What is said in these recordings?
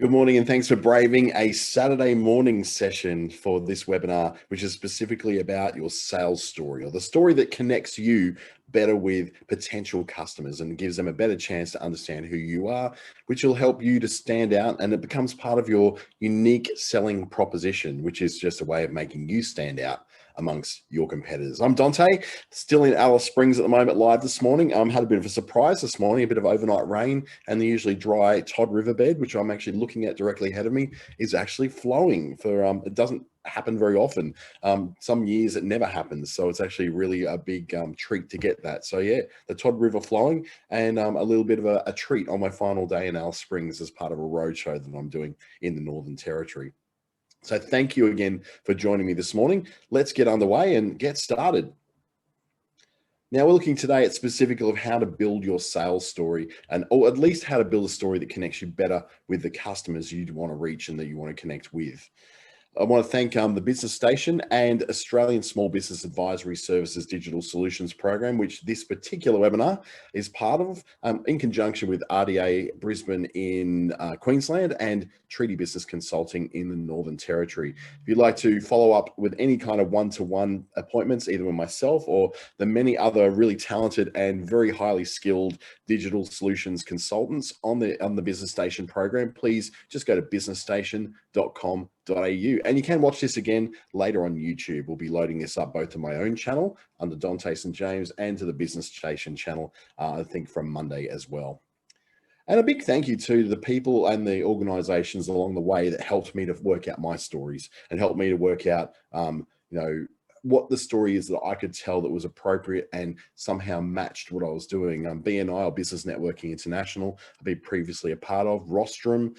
Good morning, and thanks for braving a Saturday morning session for this webinar, which is specifically about your sales story, or the story that connects you better with potential customers and gives them a better chance to understand who you are, which will help you to stand out, and it becomes part of your unique selling proposition, which is just a way of making you stand out amongst your competitors. I'm Dante, still in Alice Springs at the moment, live this morning. Had a bit of a surprise this morning, a bit of overnight rain, and the usually dry Todd River bed, which I'm actually looking at directly ahead of me, is actually flowing. It doesn't happen very often. Some years it never happens, so it's actually really a big treat to get that. So yeah, the Todd River flowing, and a little bit of a treat on my final day in Alice Springs as part of a roadshow that I'm doing in the Northern Territory. So thank you again for joining me this morning. Let's get underway and get started. Now we're looking today at specific of how to build your sales story, or at least how to build a story that connects you better with the customers you want to reach and that you want to connect with. I want to thank the Business Station and Australian Small Business Advisory Services Digital Solutions Program, which this particular webinar is part of, in conjunction with RDA Brisbane in Queensland and Treaty Business Consulting in the Northern Territory. If you'd like to follow up with any kind of one-to-one appointments, either with myself or the many other really talented and very highly skilled digital solutions consultants on the Business Station program, please just go to businessstation.com.au. And you can watch this again later on YouTube. We'll be loading this up both to my own channel under Dante St James and to the Business Station channel, I think from Monday as well. And a big thank you to the people and the organizations along the way that helped me to work out my stories and helped me to work out, what the story is that I could tell that was appropriate and somehow matched what I was doing. BNI, or Business Networking International, I've been previously a part of. Rostrum,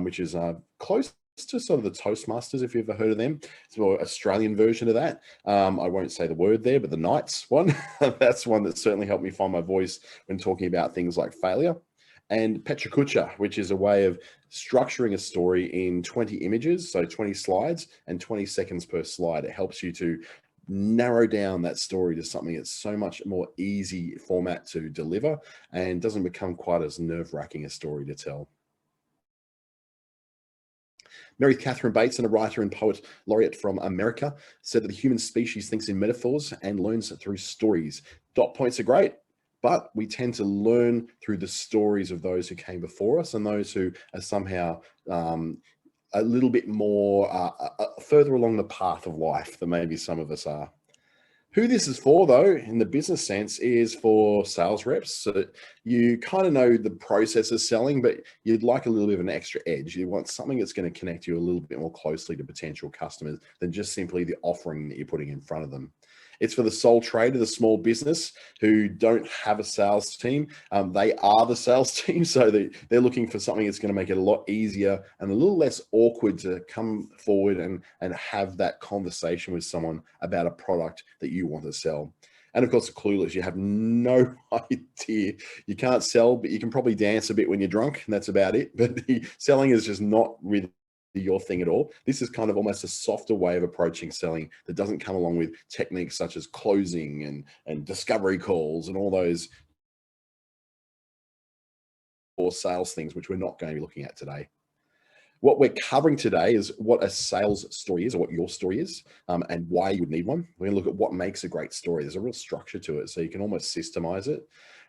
which is close to sort of the Toastmasters, if you've ever heard of them. It's more Australian version of that. I won't say the word there, but the Knights one, that's one that certainly helped me find my voice when talking about things like failure. And Petra Kucha, which is a way of structuring a story in 20 images, so 20 slides and 20 seconds per slide. It helps you to narrow down that story to something that's so much more easy format to deliver and doesn't become quite as nerve-wracking a story to tell. Mary Catherine Bateson, a writer and poet laureate from America, said that the human species thinks in metaphors and learns through stories. Dot points are great, but we tend to learn through the stories of those who came before us and those who are somehow a little bit more further along the path of life than maybe some of us are. Who this is for, though, in the business sense, is for sales reps. So you kind of know the process of selling, but you'd like a little bit of an extra edge. You want something that's going to connect you a little bit more closely to potential customers than just simply the offering that you're putting in front of them. It's for the sole trader, the small business who don't have a sales team. They are the sales team, so they're looking for something that's going to make it a lot easier and a little less awkward to come forward and have that conversation with someone about a product that you want to sell. And of course, the clueless, you have no idea. You can't sell, but you can probably dance a bit when you're drunk, and that's about it. But the selling is just not really your thing at all. This is kind of almost a softer way of approaching selling that doesn't come along with techniques such as closing and discovery calls and all those or sales things, which we're not going to be looking at today. What we're covering today is what a sales story is, or what your story is, and why you would need one. We're going to look at what makes a great story. There's a real structure to it, so you can almost systemize it,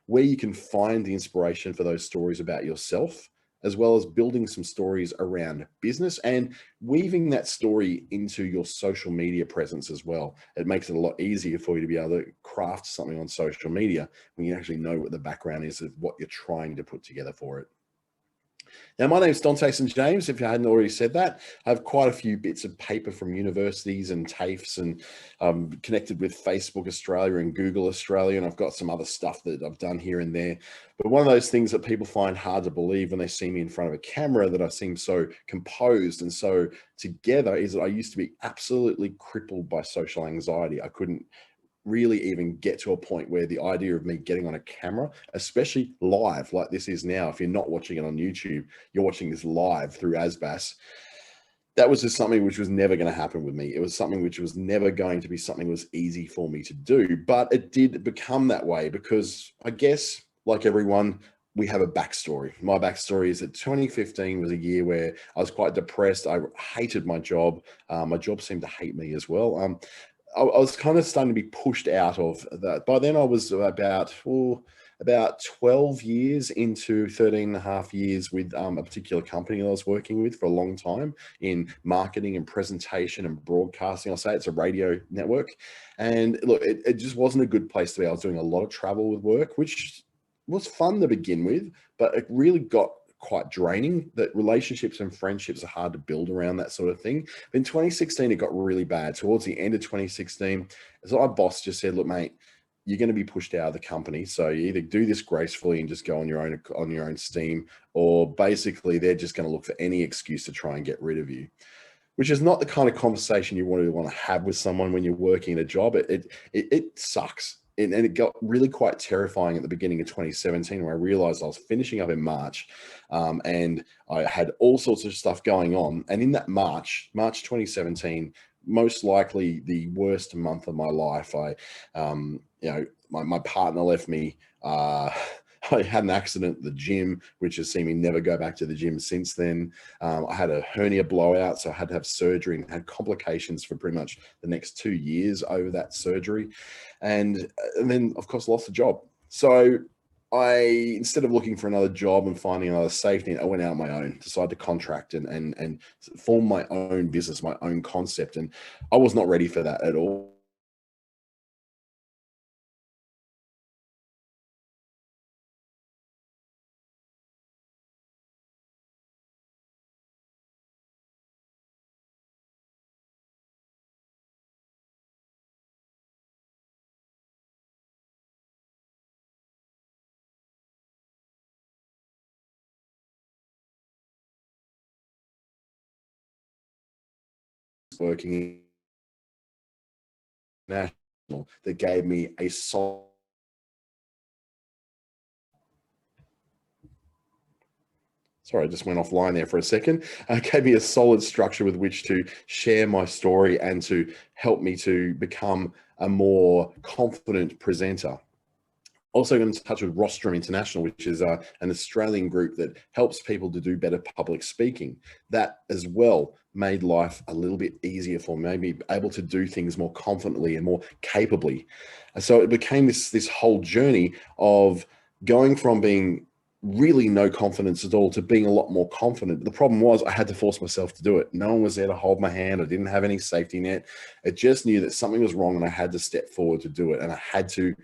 where you can find the inspiration for those stories about yourself, as well as building some stories around business and weaving that story into your social media presence as well. It makes it a lot easier for you to be able to craft something on social media when you actually know what the background is of what you're trying to put together for it. Now, my name is Dante St James. If you hadn't already said that, I have quite a few bits of paper from universities and TAFEs, and connected with Facebook Australia and Google Australia, and I've got some other stuff that I've done here and there. But one of those things that people find hard to believe when they see me in front of a camera, that I seem so composed and so together, is that I used to be absolutely crippled by social anxiety. I couldn't really even get to a point where the idea of me getting on a camera, especially live like this is now, if you're not watching it on YouTube, you're watching this live through ASBAS, that was just something which was never going to happen with me. It was something which was never going to be something that was easy for me to do, but it did become that way because I guess, like everyone, we have a backstory. My backstory is that 2015 was a year where I was quite depressed. I hated my job. My job seemed to hate me as well. I was kind of starting to be pushed out of that. By then I was about 12 years into 13 and a half years with a particular company that I was working with for a long time in marketing and presentation and broadcasting. I'll say it's a radio network. And look, it just wasn't a good place to be. I was doing a lot of travel with work, which was fun to begin with, but it really got quite draining. That relationships and friendships are hard to build around that sort of thing. But in 2016, it got really bad. Towards the end of 2016, as our boss just said, "Look, mate, you're going to be pushed out of the company. So you either do this gracefully and just go on your own steam, or basically they're just going to look for any excuse to try and get rid of you." Which is not the kind of conversation you want to have with someone when you're working in a job. It sucks. And it got really quite terrifying at the beginning of 2017, where I realized I was finishing up in March, and I had all sorts of stuff going on. And in that March 2017, most likely the worst month of my life, my partner left me. I had an accident at the gym, which has seen me never go back to the gym since then. I had a hernia blowout, so I had to have surgery and had complications for pretty much the next 2 years over that surgery. And then, of course, lost the job. So instead of looking for another job and finding another safety net, I went out on my own, decided to contract and form my own business, my own concept. And I was not ready for that at all. Working national that gave me a solid. Sorry, I just went offline there for a second. Gave me a solid structure with which to share my story and to help me to become a more confident presenter. Also got in touch with Rostrum International, which is an Australian group that helps people to do better public speaking. That as well made life a little bit easier for me, made me able to do things more confidently and more capably. And so it became this whole journey of going from being really no confidence at all to being a lot more confident. The problem was I had to force myself to do it. No one was there to hold my hand. I didn't have any safety net. I just knew that something was wrong and I had to step forward to do it. And I had to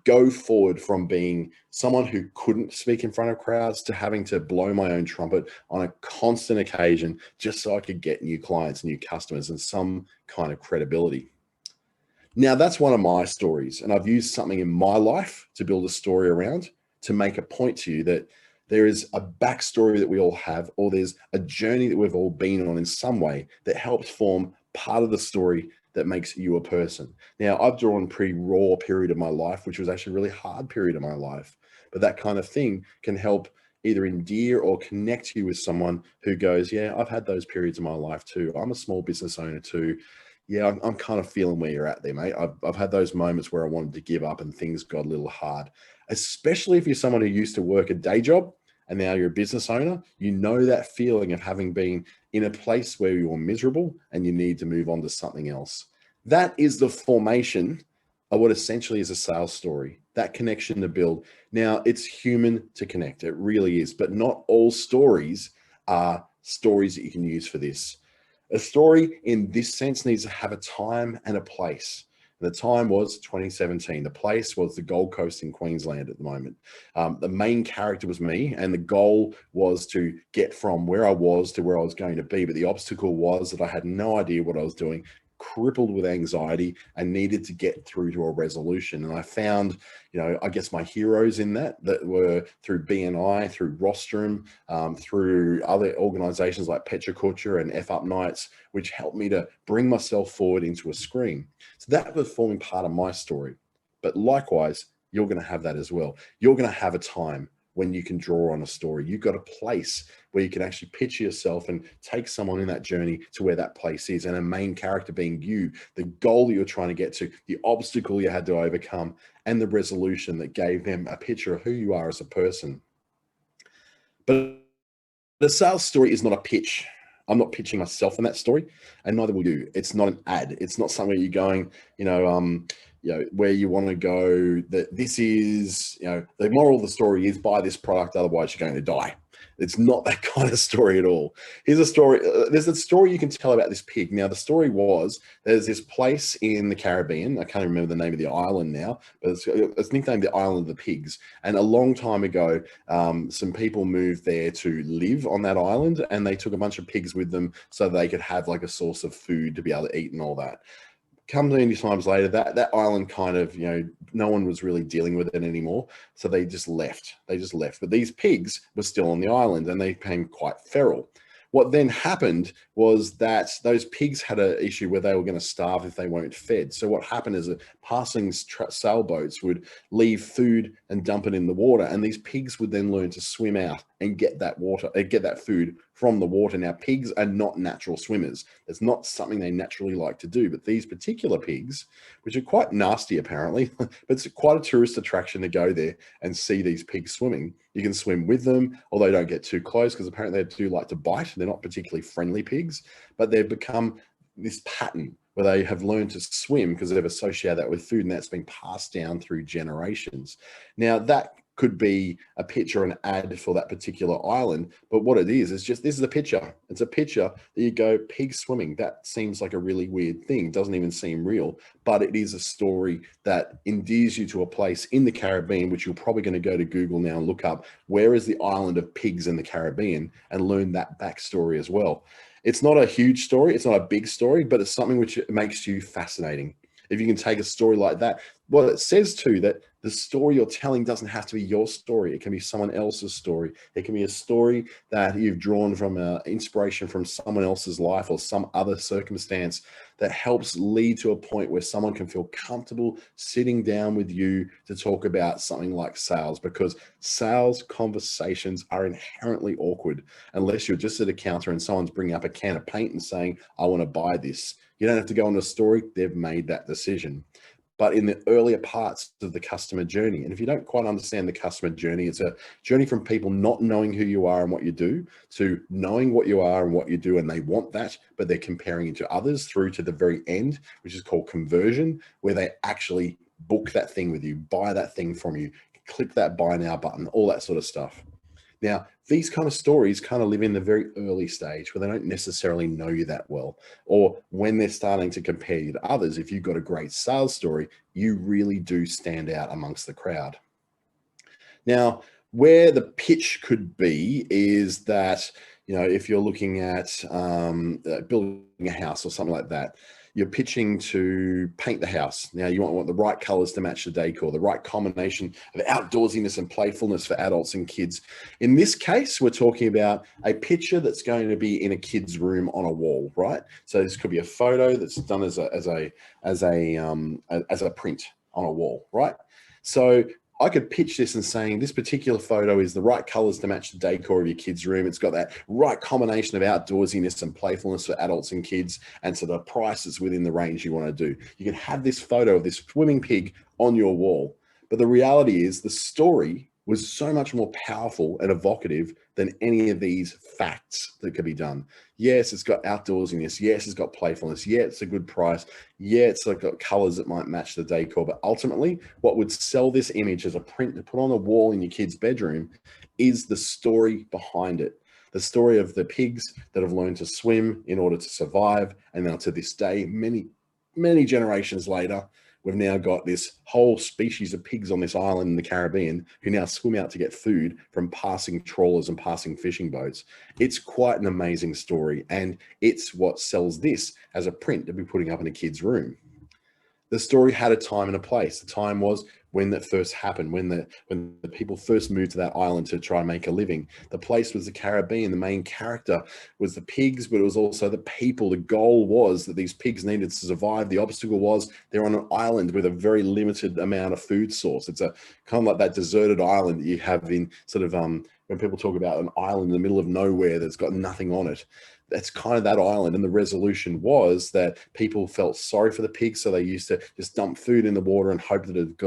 go forward from being someone who couldn't speak in front of crowds to having to blow my own trumpet on a constant occasion just so I could get new clients, new customers, and some kind of credibility. Now, that's one of my stories, and I've used something in my life to build a story around to make a point to you that there is a backstory that we all have, or there's a journey that we've all been on in some way that helps form part of the story that makes you a person. Now, I've drawn a pretty raw period of my life, which was actually a really hard period of my life, but that kind of thing can help either endear or connect you with someone who goes, yeah, I've had those periods of my life too. I'm a small business owner too. Yeah, I'm kind of feeling where you're at there, mate. I've had those moments where I wanted to give up and things got a little hard, especially if you're someone who used to work a day job and now you're a business owner. You know that feeling of having been in a place where you were miserable and you need to move on to something else. That is the formation of what essentially is a sales story, that connection to build. Now, it's human to connect. It really is, but not all stories are stories that you can use for this. A story in this sense needs to have a time and a place. The time was 2017. The place was the Gold Coast in Queensland at the moment. The main character was me, and the goal was to get from where I was to where I was going to be. But the obstacle was that I had no idea what I was doing, crippled with anxiety, and needed to get through to a resolution. And I found, I guess my heroes in that were through BNI, through Rostrum, through other organizations like Petra Kutcher and F Up Nights, which helped me to bring myself forward into a screen. So that was forming part of my story. But likewise, you're going to have that as well. You're going to have a time when you can draw on a story. You've got a place where you can actually picture yourself and take someone in that journey to where that place is, and a main character being you, the goal that you're trying to get to, the obstacle you had to overcome, and the resolution that gave them a picture of who you are as a person. But the sales story is not a pitch. I'm not pitching myself in that story, and neither will you. It's not an ad. It's not somewhere you're going, where you want to go. That this is, the moral of the story is buy this product, otherwise you're going to die. It's not that kind of story at all. Here's a story. There's a story you can tell about this pig. Now, the story was there's this place in the Caribbean. I can't remember the name of the island now, but it's nicknamed the Island of the Pigs. And a long time ago, some people moved there to live on that island, and they took a bunch of pigs with them so they could have like a source of food to be able to eat and all that. Come many times later, that island kind of, no one was really dealing with it anymore. So they just left. But these pigs were still on the island, and they became quite feral. What then happened was that those pigs had an issue where they were going to starve if they weren't fed. So what happened is that passing sailboats would leave food and dump it in the water, and these pigs would then learn to swim out and get that water, get that food from the water. Now, pigs are not natural swimmers. It's not something they naturally like to do. But these particular pigs, which are quite nasty apparently, but it's quite a tourist attraction to go there and see these pigs swimming. You can swim with them, although don't get too close because apparently they do like to bite. They're not particularly friendly pigs, but they've become this pattern where they have learned to swim because they've associated that with food, and that's been passed down through generations. Now, that could be a picture or an ad for that particular island, but what it is just, this is a picture. It's a picture that you go, pig swimming. That seems like a really weird thing. Doesn't even seem real, but it is a story that endears you to a place in the Caribbean, which you're probably going to go to Google now and look up, where is the island of pigs in the Caribbean, and learn that backstory as well. It's not a huge story. It's not a big story, but it's something which makes you fascinating. If you can take a story like that, well, it says too that the story you're telling doesn't have to be your story. It can be someone else's story. It can be a story that you've drawn from inspiration from someone else's life or some other circumstance that helps lead to a point where someone can feel comfortable sitting down with you to talk about something like sales, because sales conversations are inherently awkward unless you're just at a counter and someone's bringing up a can of paint and saying, I want to buy this. You don't have to go on a story. They've made that decision. But in the earlier parts of the customer journey, and if you don't quite understand the customer journey, it's a journey from people not knowing who you are and what you do to knowing what you are and what you do, and they want that, but they're comparing it to others, through to the very end, which is called conversion, where they actually book that thing with you, buy that thing from you, click that buy now button, all that sort of stuff. Now, these kind of stories kind of live in the very early stage where they don't necessarily know you that well, or when they're starting to compare you to others. If you've got a great sales story, you really do stand out amongst the crowd. Now, where the pitch could be is that, if you're looking at building a house or something like that, you're pitching to paint the house. Now, you want the right colors to match the decor, the right combination of outdoorsiness and playfulness for adults and kids. In this case, we're talking about a picture that's going to be in a kid's room on a wall, right? So this could be a photo that's done as a print on a wall, right? So I could pitch this and saying this particular photo is the right colors to match the decor of your kid's room. It's got that right combination of outdoorsiness and playfulness for adults and kids, and so the price is within the range you want to do. You can have this photo of this swimming pig on your wall, but the reality is the story was so much more powerful and evocative than any of these facts that could be done. Yes, it's got outdoorsiness. Yes, it's got playfulness. Yeah, it's a good price. Yeah, it's got colors that might match the decor. But ultimately, what would sell this image as a print to put on a wall in your kid's bedroom is the story behind it. The story of the pigs that have learned to swim in order to survive. And now to this day, many, many generations later, we've now got this whole species of pigs on this island in the Caribbean who now swim out to get food from passing trawlers and passing fishing boats. It's quite an amazing story, and it's what sells this as a print to be putting up in a kid's room. The story had a time and a place. The time was when that first happened, when the people first moved to that island to try and make a living. The place was the Caribbean. The main character was the pigs, but it was also the people. The goal was that these pigs needed to survive. The obstacle was they're on an island with a very limited amount of food source. It's a kind of like that deserted island that you have in sort of when people talk about an island in the middle of nowhere that's got nothing on it. that's kind of that island. And the resolution was that people felt sorry for the pigs, so they used to just dump food in the water and hope that it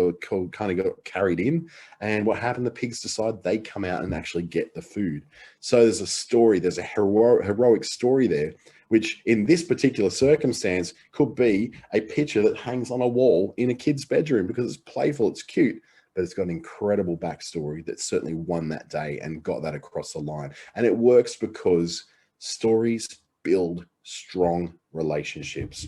kind of got carried in. And what happened? The pigs decide they come out and actually get the food. So there's a story, there's a heroic story there, which in this particular circumstance could be a picture that hangs on a wall in a kid's bedroom because it's playful, it's cute, but it's got an incredible backstory that certainly won that day and got that across the line. And it works because stories build strong relationships.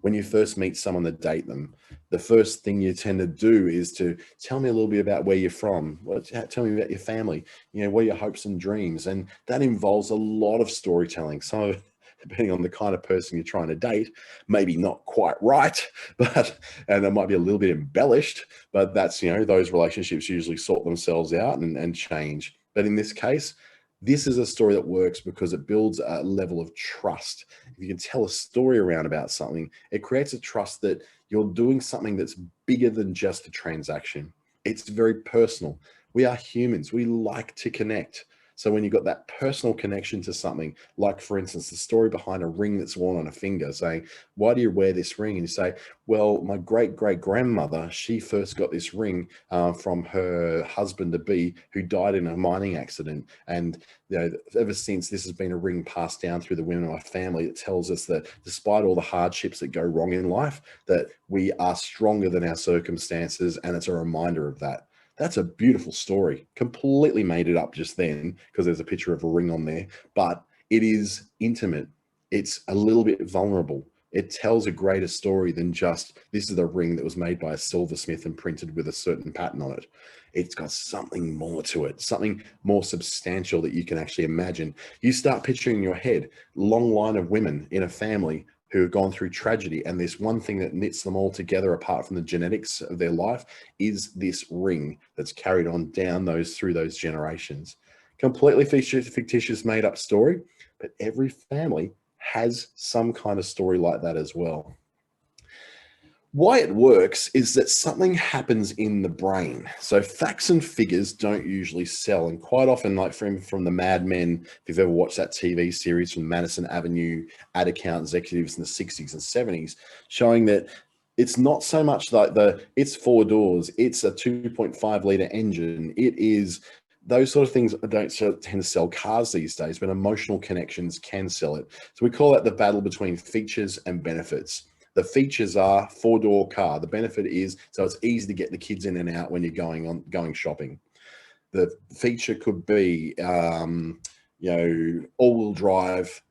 When you first meet someone to date them, the first thing you tend to do is to tell me a little bit about where you're from. Tell me about your family. What are your hopes and dreams? And that involves a lot of storytelling. Some of it, depending on the kind of person you're trying to date, maybe not quite right, and it might be a little bit embellished, but that's, those relationships usually sort themselves out and change. But in this case, this is a story that works because it builds a level of trust. If you can tell a story around about something, it creates a trust that you're doing something that's bigger than just a transaction. It's very personal. We are humans. We like to connect. So when you've got that personal connection to something, like for instance, the story behind a ring that's worn on a finger, saying, why do you wear this ring? And you say, well, my great-great-grandmother, she first got this ring from her husband-to-be who died in a mining accident. And ever since, this has been a ring passed down through the women of my family that tells us that despite all the hardships that go wrong in life, that we are stronger than our circumstances. And it's a reminder of that. That's a beautiful story. Completely made it up just then because there's a picture of a ring on there, but it is intimate. It's a little bit vulnerable. It tells a greater story than just, this is a ring that was made by a silversmith and printed with a certain pattern on it. It's got something more to it, something more substantial that you can actually imagine. You start picturing in your head, long line of women in a family who have gone through tragedy, and this one thing that knits them all together apart from the genetics of their life is this ring that's carried on down through those generations. Completely fictitious made up story, but every family has some kind of story like that as well. Why it works is that something happens in the brain. So facts and figures don't usually sell. And quite often, like from the Mad Men, if you've ever watched that TV series from Madison Avenue ad account executives in the 60s and 70s, showing that it's not so much like it's 4 doors, it's a 2.5 liter engine. It is those sort of things don't tend to sell cars these days, but emotional connections can sell it. So we call that the battle between features and benefits. The features are 4-door car. The benefit is so it's easy to get the kids in and out when you're going shopping. The feature could be all-wheel drive.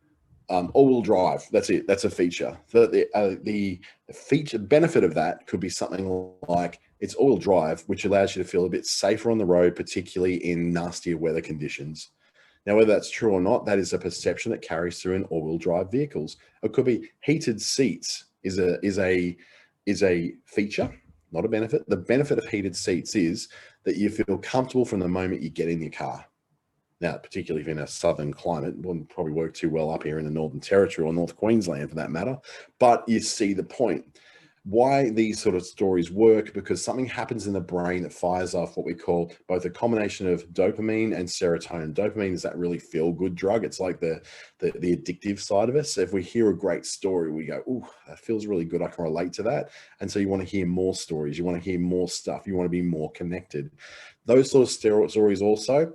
All-wheel drive. That's it. That's a feature. The feature benefit of that could be something like it's all-wheel drive, which allows you to feel a bit safer on the road, particularly in nastier weather conditions. Now, whether that's true or not, that is a perception that carries through in all-wheel drive vehicles. It could be heated seats is a feature, not a benefit. The benefit of heated seats is that you feel comfortable from the moment you get in your car. Now, particularly if in a southern climate, it wouldn't probably work too well up here in the Northern Territory or North Queensland for that matter, but you see the point. Why these sort of stories work, because something happens in the brain that fires off what we call both a combination of dopamine and serotonin. Dopamine is that really feel-good drug. It's like the addictive side of us. So if we hear a great story, we go, "Ooh, that feels really good. I can relate to that." And so you want to hear more stories. You want to hear more stuff. You want to be more connected. Those sort of stories also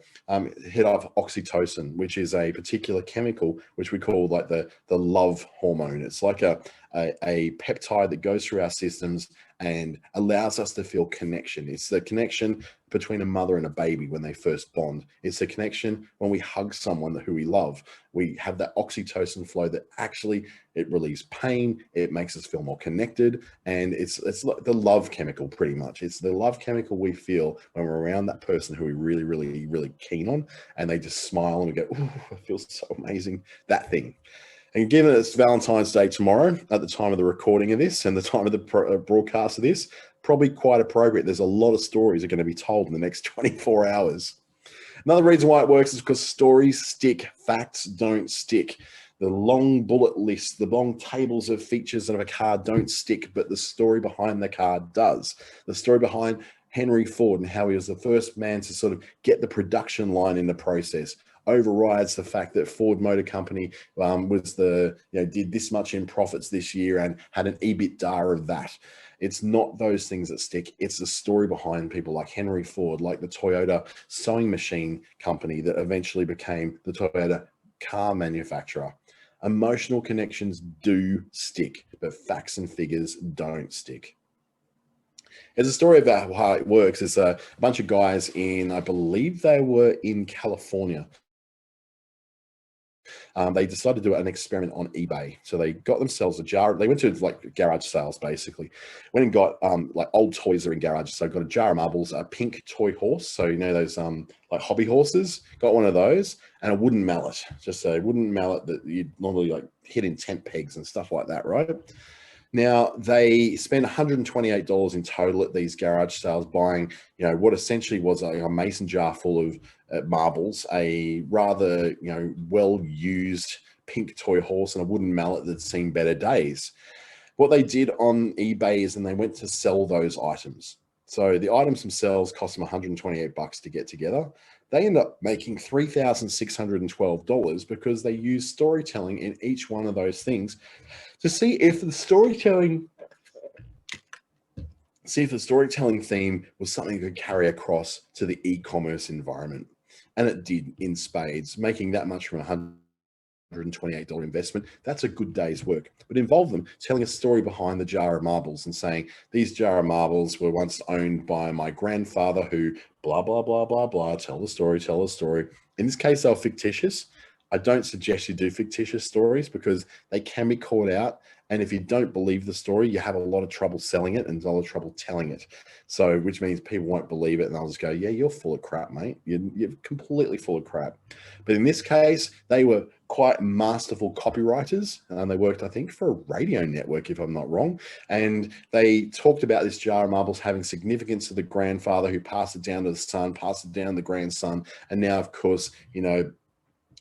hit off oxytocin, which is a particular chemical which we call like the love hormone. It's like a peptide that goes through our systems and allows us to feel connection. It's the connection between a mother and a baby when they first bond. It's the connection when we hug someone who we love. We have that oxytocin flow that actually, it relieves pain, it makes us feel more connected, and it's like the love chemical pretty much. It's the love chemical we feel when we're around that person who we really, really, really keen on, and they just smile and we go, "Ooh, it feels so amazing," that thing. And given it's Valentine's Day tomorrow, at the time of the recording of this and the time of the broadcast of this, probably quite appropriate. There's a lot of stories that are going to be told in the next 24 hours. Another reason why it works is because stories stick, facts don't stick. The long bullet list, the long tables of features of a car don't stick, but the story behind the car does. The story behind Henry Ford and how he was the first man to sort of get the production line in the process. overrides the fact that Ford Motor Company did this much in profits this year and had an EBITDA of that. It's not those things that stick. It's the story behind people like Henry Ford, like the Toyota sewing machine company that eventually became the Toyota car manufacturer. Emotional connections do stick, but facts and figures don't stick. There's a story about how it works. It's a bunch of guys I believe they were in California. They decided to do an experiment on eBay. So they got themselves a jar. They went to like garage sales, basically. Went and got like old toys are in garages. So got a jar of marbles, a pink toy horse. So you know those like hobby horses. Got one of those and a wooden mallet. Just a wooden mallet that you'd normally like hit in tent pegs and stuff like that, right? Now, they spent $128 in total at these garage sales buying, what essentially was a mason jar full of marbles, a rather, well-used pink toy horse and a wooden mallet that'd seen better days. What they did on eBay is then they went to sell those items. So the items themselves cost them $128 to get together. They end up making $3,612 because they used storytelling in each one of those things to see if the storytelling theme was something you could carry across to the e-commerce environment. And it did in spades, making that much from $128 investment. That's a good day's work. But involve them telling a story behind the jar of marbles and saying, these jar of marbles were once owned by my grandfather who blah, blah, blah, blah, blah, tell the story. In this case, they're fictitious. I don't suggest you do fictitious stories because they can be caught out. And if you don't believe the story, you have a lot of trouble selling it and a lot of trouble telling it. So, which means people won't believe it. And they'll just go, yeah, you're full of crap, mate. You're completely full of crap. But in this case, they were quite masterful copywriters. And they worked, I think, for a radio network, if I'm not wrong. And they talked about this jar of marbles having significance to the grandfather who passed it down to the son, passed it down to the grandson. And now, of course,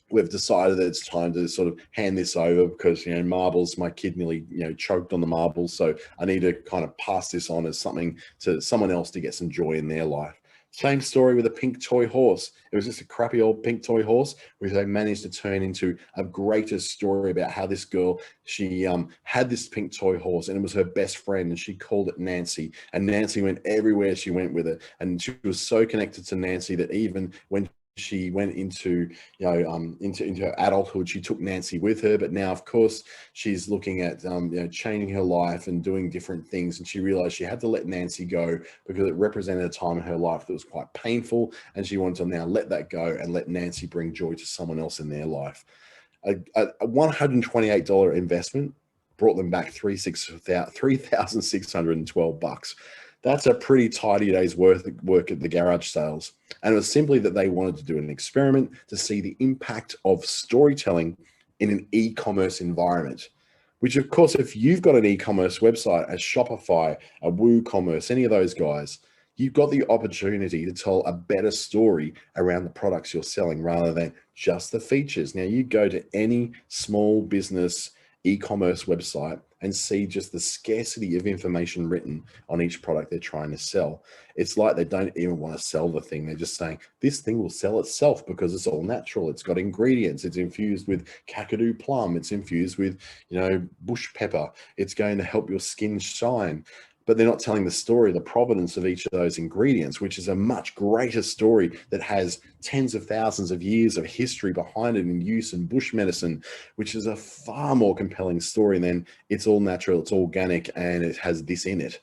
we've decided that it's time to sort of hand this over because, marbles, my kid nearly, choked on the marbles. So I need to kind of pass this on as something to someone else to get some joy in their life. Same story with a pink toy horse. It was just a crappy old pink toy horse, which they managed to turn into a greater story about how this girl, she had this pink toy horse and it was her best friend and she called it Nancy. And Nancy went everywhere she went with it. And she was so connected to Nancy that even when she went into her adulthood, she took Nancy with her, but now of course she's looking at changing her life and doing different things, and she realized she had to let Nancy go because it represented a time in her life that was quite painful, and she wanted to now let that go and let Nancy bring joy to someone else in their life. A $128 investment brought them back $3,612. That's a pretty tidy day's worth of work at the garage sales. And it was simply that they wanted to do an experiment to see the impact of storytelling in an e-commerce environment, which of course, if you've got an e-commerce website, a Shopify, a WooCommerce, any of those guys, you've got the opportunity to tell a better story around the products you're selling rather than just the features. Now, you go to any small business e-commerce website and see just the scarcity of information written on each product they're trying to sell. It's like they don't even want to sell the thing. They're just saying, this thing will sell itself because it's all natural. It's got ingredients. It's infused with Kakadu plum. It's infused with, bush pepper. It's going to help your skin shine. But they're not telling the story, the provenance of each of those ingredients, which is a much greater story that has tens of thousands of years of history behind it in use in bush medicine, which is a far more compelling story than it's all natural, it's organic, and it has this in it.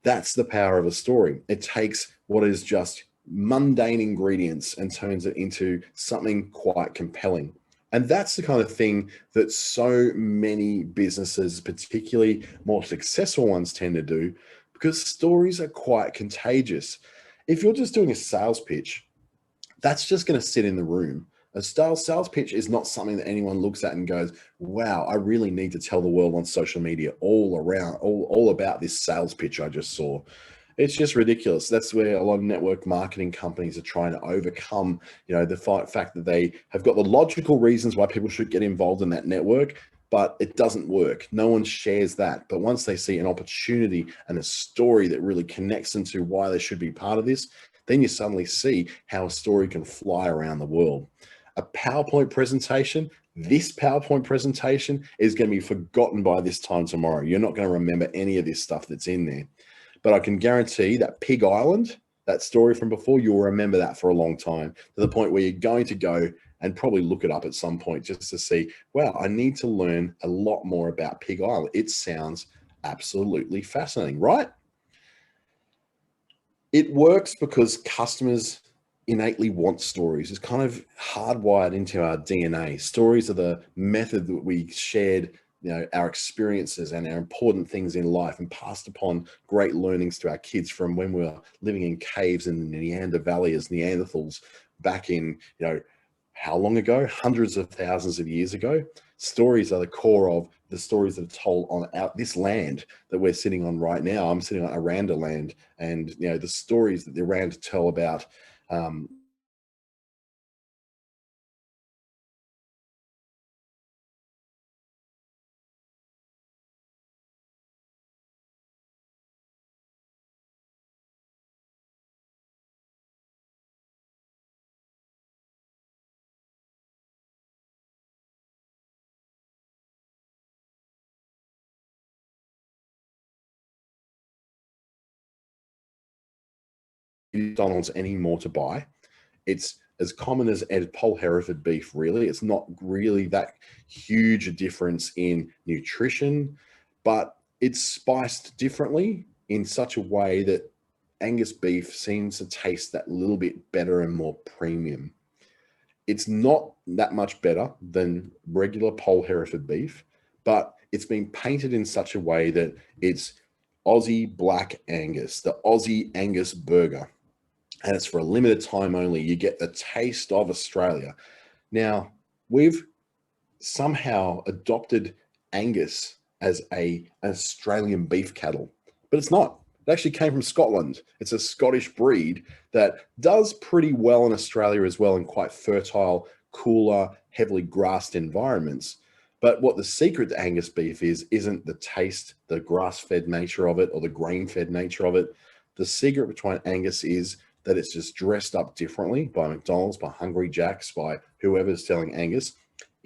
That's the power of a story. It takes what is just mundane ingredients and turns it into something quite compelling. And that's the kind of thing that so many businesses, particularly more successful ones, tend to do because stories are quite contagious. If you're just doing a sales pitch, that's just going to sit in the room. A sales pitch is not something that anyone looks at and goes, wow, I really need to tell the world on social media all about this sales pitch I just saw. It's just ridiculous. That's where a lot of network marketing companies are trying to overcome, the fact that they have got the logical reasons why people should get involved in that network, but it doesn't work. No one shares that. But once they see an opportunity and a story that really connects them to why they should be part of this, then you suddenly see how a story can fly around the world. A PowerPoint presentation, this PowerPoint presentation is going to be forgotten by this time tomorrow. You're not going to remember any of this stuff that's in there. But I can guarantee that Pig Island, that story from before, you'll remember that for a long time, to the point where you're going to go and probably look it up at some point just to see, wow, I need to learn a lot more about Pig Island. It sounds absolutely fascinating, right? It works because customers innately want stories. It's kind of hardwired into our DNA. Stories are the method that we shared, our experiences and our important things in life, and passed upon great learnings to our kids from when we were living in caves in the Neander Valley as Neanderthals back in, how long ago? Hundreds of thousands of years ago. Stories are the core of the stories that are told on this land that we're sitting on right now. I'm sitting on Aranda land, and the stories that the Aranda tell about McDonald's anymore to buy. It's as common as Paul Hereford beef, really. It's not really that huge a difference in nutrition, but it's spiced differently in such a way that Angus beef seems to taste that little bit better and more premium. It's not that much better than regular Paul Hereford beef, but it's been painted in such a way that it's Aussie Black Angus, the Aussie Angus burger, and it's for a limited time only. You get the taste of Australia. Now, we've somehow adopted Angus as an Australian beef cattle, but it's not. It actually came from Scotland. It's a Scottish breed that does pretty well in Australia as well, in quite fertile, cooler, heavily grassed environments. But what the secret to Angus beef isn't the taste, the grass-fed nature of it, or the grain-fed nature of it. The secret between Angus is that it's just dressed up differently by McDonald's, by Hungry Jack's, by whoever's selling Angus.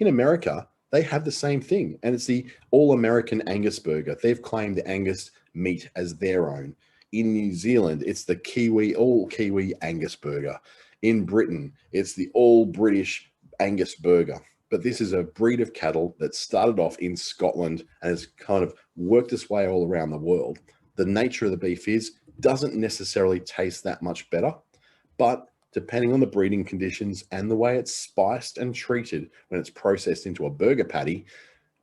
In America, they have the same thing, and it's the all-American Angus burger. They've claimed the Angus meat as their own. In New Zealand, it's the all Kiwi Angus burger. In Britain, it's the all British Angus burger. But this is a breed of cattle that started off in Scotland and has kind of worked its way all around the world. The nature of the beef doesn't necessarily taste that much better, but depending on the breeding conditions and the way it's spiced and treated when it's processed into a burger patty,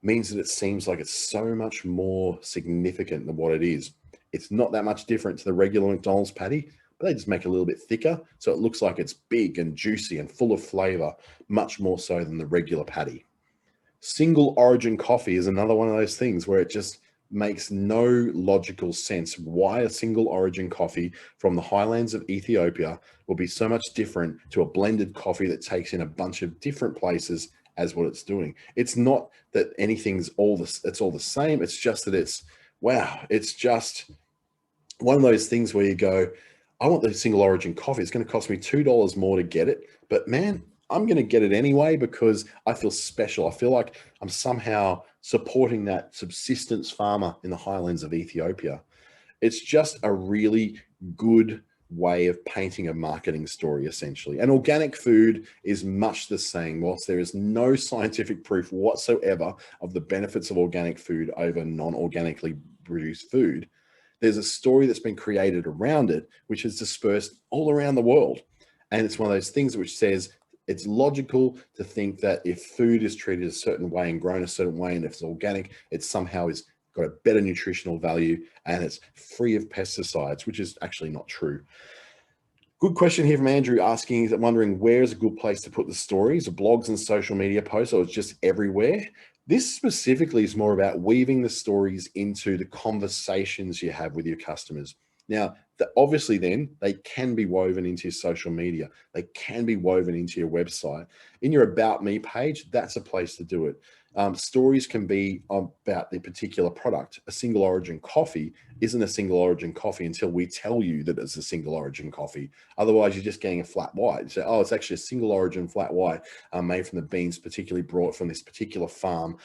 means that it seems like it's so much more significant than what it is. It's not that much different to the regular McDonald's patty, but they just make it a little bit thicker, so it looks like it's big and juicy and full of flavor, much more so than the regular patty. Single origin coffee is another one of those things where it just makes no logical sense why a single origin coffee from the highlands of Ethiopia will be so much different to a blended coffee that takes in a bunch of different places as what it's doing. It's not that anything's it's all the same. It's just that it's just one of those things where you go, I want the single origin coffee. It's going to cost me $2 more to get it, but man, I'm going to get it anyway because I feel special. I feel like I'm somehow supporting that subsistence farmer in the highlands of Ethiopia. It's just a really good way of painting a marketing story, essentially. And organic food is much the same. Whilst there is no scientific proof whatsoever of the benefits of organic food over non-organically produced food, there's a story that's been created around it, which is dispersed all around the world. And it's one of those things which says it's logical to think that if food is treated a certain way and grown a certain way, and if it's organic, it somehow is got a better nutritional value and it's free of pesticides, which is actually not true. Good question here from Andrew asking, wondering where is a good place to put the stories, blogs and social media posts, or it's just everywhere? This specifically is more about weaving the stories into the conversations you have with your customers. Now, obviously then they can be woven into your social media. They can be woven into your website. In your About Me page, that's a place to do it. Stories can be about the particular product. A single origin coffee isn't a single origin coffee until we tell you that it's a single origin coffee. Otherwise, you're just getting a flat white. You say, oh, it's actually a single origin flat white made from the beans particularly brought from this particular farm,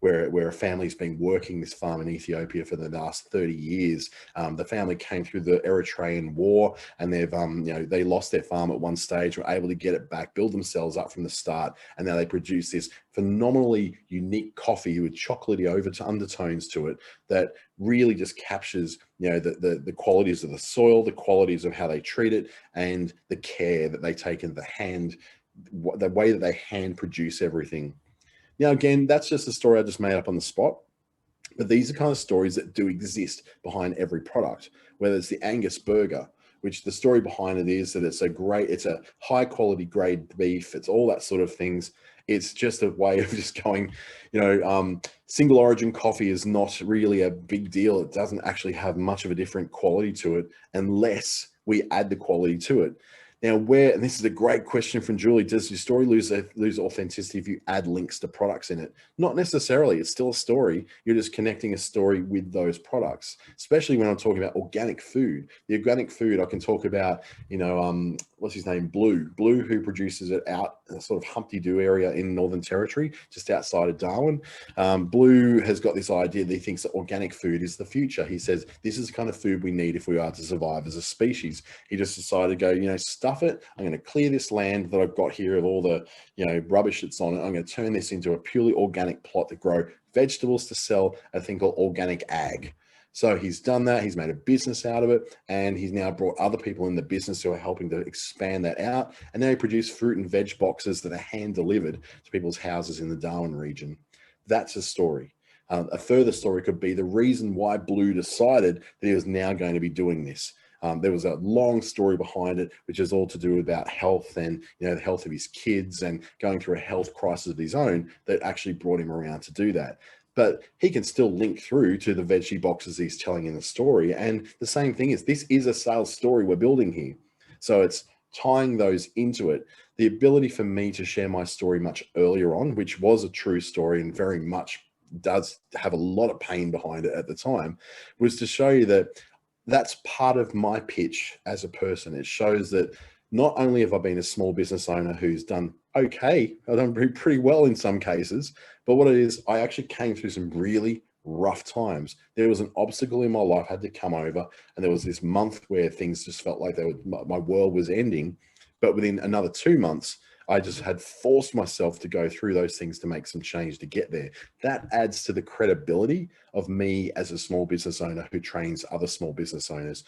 where a family's been working this farm in Ethiopia for the last 30 years. The family came through the Eritrean War, and they lost their farm at one stage, were able to get it back, build themselves up from the start, and now they produce this phenomenally unique coffee with chocolatey undertones to it that really just captures the qualities of the soil, the qualities of how they treat it, and the care that they take in the way that they hand produce everything. Now, again, that's just a story I just made up on the spot. But these are kind of stories that do exist behind every product, whether it's the Angus burger, which the story behind it is that it's a high quality grade beef. It's all that sort of things. It's just a way of just going, single origin coffee is not really a big deal. It doesn't actually have much of a different quality to it unless we add the quality to it. Now, and this is a great question from Julie, does your story lose authenticity if you add links to products in it? Not necessarily. It's still a story. You're just connecting a story with those products, especially when I'm talking about organic food. The organic food, I can talk about, what's his name? Blue, who produces it out in a sort of Humpty Doo area in Northern Territory, just outside of Darwin. Blue has got this idea that he thinks that organic food is the future. He says, this is the kind of food we need if we are to survive as a species. He just decided to go, stuff it. I'm going to clear this land that I've got here of all the, rubbish that's on it. I'm going to turn this into a purely organic plot to grow vegetables to sell, a thing called organic ag. So he's done that. He's made a business out of it, and he's now brought other people in the business who are helping to expand that out. And now he produces fruit and veg boxes that are hand delivered to people's houses in the Darwin region. That's a story. A further story could be the reason why Blue decided that he was now going to be doing this. There was a long story behind it, which is all to do about health and the health of his kids and going through a health crisis of his own that actually brought him around to do that. But he can still link through to the veggie boxes he's telling in the story. And the same thing is, this is a sales story we're building here. So it's tying those into it. The ability for me to share my story much earlier on, which was a true story and very much does have a lot of pain behind it at the time, was to show you that that's part of my pitch as a person. It shows that not only have I been a small business owner who's done okay, I've done pretty well in some cases, but what it is, I actually came through some really rough times. There was an obstacle in my life I had to come over, and there was this month where things just felt like my world was ending. But within another 2 months, I just had forced myself to go through those things to make some change to get there. That adds to the credibility of me as a small business owner who trains other small business owners.